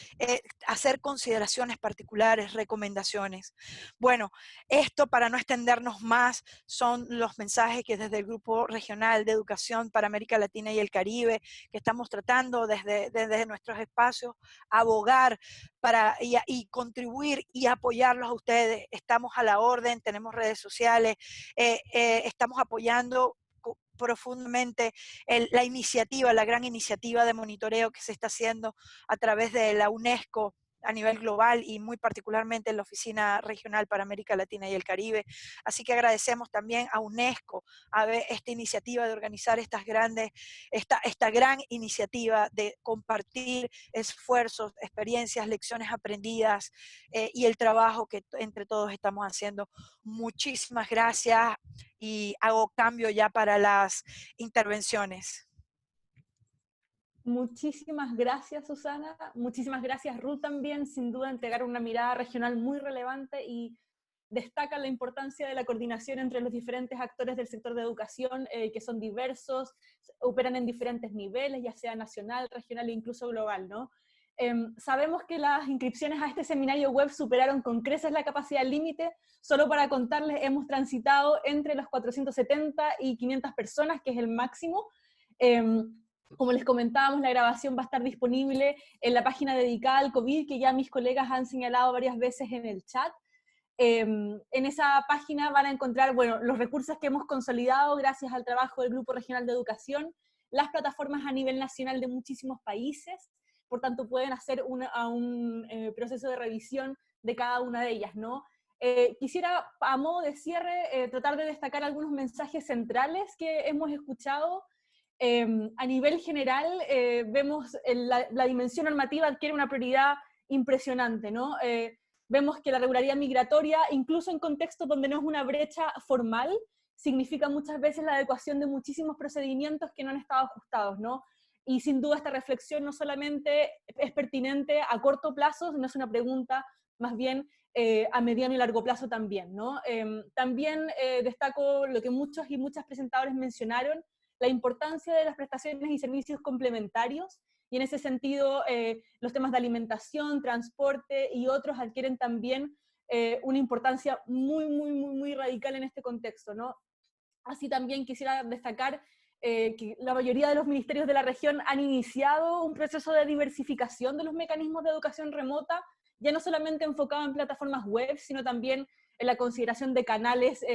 hacer consideraciones particulares, recomendaciones. Bueno, esto para no extendernos más son los mensajes que desde el Grupo Regional de Educación para América Latina y el Caribe, que estamos tratando desde nuestros espacios, abogar para y contribuir y apoyarlos a ustedes. Estamos a la orden, tenemos redes sociales, estamos apoyando profundamente la iniciativa, la gran iniciativa de monitoreo que se está haciendo a través de la UNESCO a nivel global y muy particularmente en la Oficina Regional para América Latina y el Caribe. Así que agradecemos también a UNESCO a ver esta iniciativa de organizar esta gran iniciativa de compartir esfuerzos, experiencias, lecciones aprendidas y el trabajo que entre todos estamos haciendo. Muchísimas gracias y hago cambio ya para las intervenciones. Muchísimas gracias, Susana. Muchísimas gracias, Ruth, también. Sin duda, entregar una mirada regional muy relevante y destaca la importancia de la coordinación entre los diferentes actores del sector de educación, que son diversos, operan en diferentes niveles, ya sea nacional, regional e incluso global, ¿no? Sabemos que las inscripciones a este seminario web superaron con creces la capacidad límite. Solo para contarles, hemos transitado entre los 470 y 500 personas, que es el máximo. Como les comentábamos, la grabación va a estar disponible en la página dedicada al COVID, que ya mis colegas han señalado varias veces en el chat. En esa página van a encontrar, bueno, los recursos que hemos consolidado gracias al trabajo del Grupo Regional de Educación, las plataformas a nivel nacional de muchísimos países, por tanto pueden hacer un proceso de revisión de cada una de ellas, ¿no? Quisiera, a modo de cierre, tratar de destacar algunos mensajes centrales que hemos escuchado. A nivel general, vemos la dimensión normativa adquiere una prioridad impresionante, ¿no? Vemos que la regularidad migratoria, incluso en contextos donde no es una brecha formal, significa muchas veces la adecuación de muchísimos procedimientos que no han estado ajustados, ¿no? Y sin duda esta reflexión no solamente es pertinente a corto plazo, sino es una pregunta más bien a mediano y largo plazo también, ¿no? También destaco lo que muchos y muchas presentadores mencionaron, la importancia de las prestaciones y servicios complementarios, y en ese sentido los temas de alimentación, transporte y otros adquieren también una importancia muy radical en este contexto, ¿no? Así también quisiera destacar que la mayoría de los ministerios de la región han iniciado un proceso de diversificación de los mecanismos de educación remota, ya no solamente enfocado en plataformas web, sino también en la consideración de canales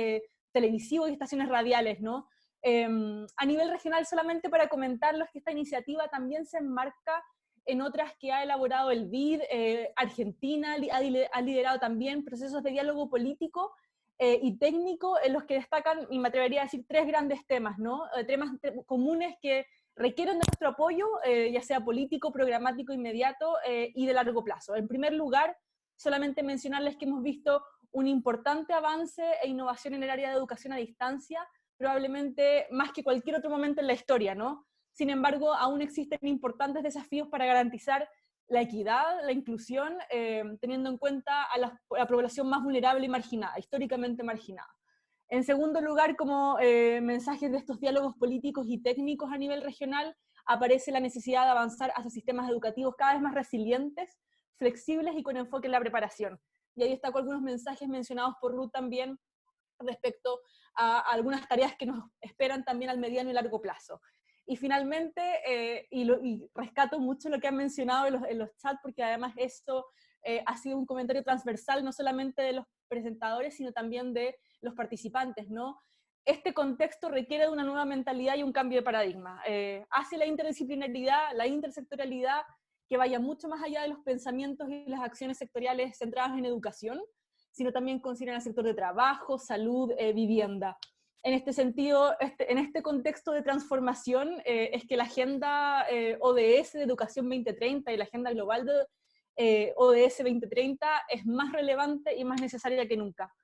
televisivos y estaciones radiales, ¿no? A nivel regional, solamente para comentarles que esta iniciativa también se enmarca en otras que ha elaborado el BID. Argentina ha liderado también procesos de diálogo político y técnico en los que destacan, y me atrevería a decir, 3 grandes temas, ¿no? Temas comunes que requieren de nuestro apoyo, ya sea político, programático, inmediato y de largo plazo. En primer lugar, solamente mencionarles que hemos visto un importante avance e innovación en el área de educación a distancia, probablemente más que cualquier otro momento en la historia, ¿no? Sin embargo, aún existen importantes desafíos para garantizar la equidad, la inclusión, teniendo en cuenta a la población más vulnerable y marginada, históricamente marginada. En segundo lugar, como mensajes de estos diálogos políticos y técnicos a nivel regional, aparece la necesidad de avanzar hacia sistemas educativos cada vez más resilientes, flexibles y con enfoque en la preparación. Y ahí destaco algunos mensajes mencionados por Ruth también respecto a algunas tareas que nos esperan también al mediano y largo plazo. Y finalmente, y rescato mucho lo que han mencionado en los chats, porque además esto ha sido un comentario transversal, no solamente de los presentadores, sino también de los participantes, ¿no? Este contexto requiere de una nueva mentalidad y un cambio de paradigma. Hace la interdisciplinaridad, la intersectorialidad, que vaya mucho más allá de los pensamientos y las acciones sectoriales centradas en educación, sino también consideran el sector de trabajo, salud, vivienda. En este sentido, en este contexto de transformación, es que la agenda ODS de Educación 2030 y la agenda global de ODS 2030 es más relevante y más necesaria que nunca.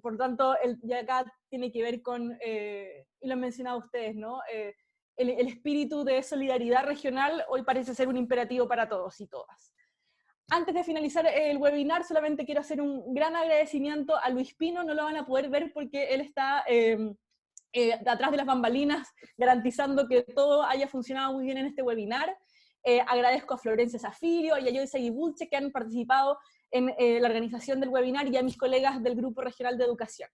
Por tanto, ya acá tiene que ver con, y lo han mencionado ustedes, ¿no? El espíritu de solidaridad regional hoy parece ser un imperativo para todos y todas. Antes de finalizar el webinar, solamente quiero hacer un gran agradecimiento a Luis Pino. No lo van a poder ver porque él está atrás de las bambalinas, garantizando que todo haya funcionado muy bien en este webinar. Agradezco a Florencia Zafirio y a Joyce Aguibulche que han participado en la organización del webinar, y a mis colegas del Grupo Regional de Educación.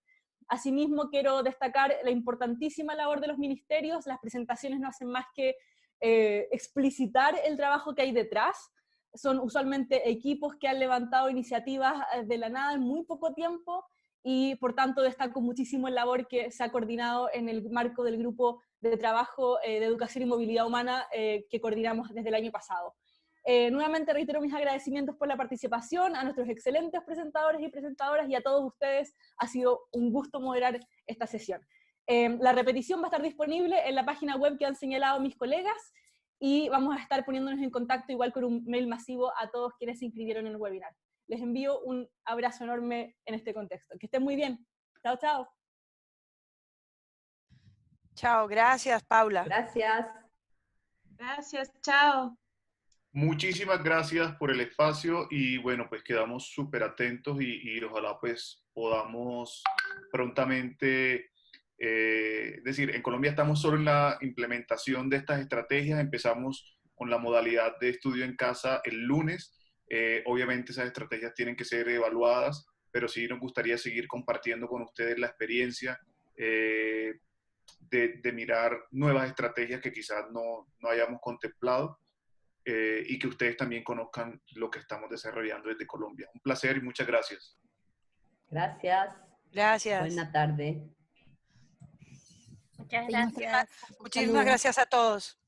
Asimismo, quiero destacar la importantísima labor de los ministerios. Las presentaciones no hacen más que explicitar el trabajo que hay detrás. Son usualmente equipos que han levantado iniciativas de la nada en muy poco tiempo, y por tanto destaco muchísimo la labor que se ha coordinado en el marco del grupo de trabajo de educación y movilidad humana que coordinamos desde el año pasado. Nuevamente reitero mis agradecimientos por la participación, a nuestros excelentes presentadores y presentadoras, y a todos ustedes. Ha sido un gusto moderar esta sesión. La repetición va a estar disponible en la página web que han señalado mis colegas, y vamos a estar poniéndonos en contacto igual con un mail masivo a todos quienes se inscribieron en el webinar. Les envío un abrazo enorme en este contexto. Que estén muy bien. Chao, chao. Chao, gracias, Paula. Gracias. Gracias, chao. Muchísimas gracias por el espacio, y bueno, pues quedamos súper atentos y ojalá pues podamos prontamente, es decir, en Colombia estamos solo en la implementación de estas estrategias. Empezamos con la modalidad de estudio en casa el lunes. Obviamente esas estrategias tienen que ser evaluadas, pero sí nos gustaría seguir compartiendo con ustedes la experiencia de mirar nuevas estrategias que quizás no hayamos contemplado, y que ustedes también conozcan lo que estamos desarrollando desde Colombia. Un placer y muchas gracias. Gracias. Gracias. Buena tarde. Muchas gracias. Muchísimas gracias a todos.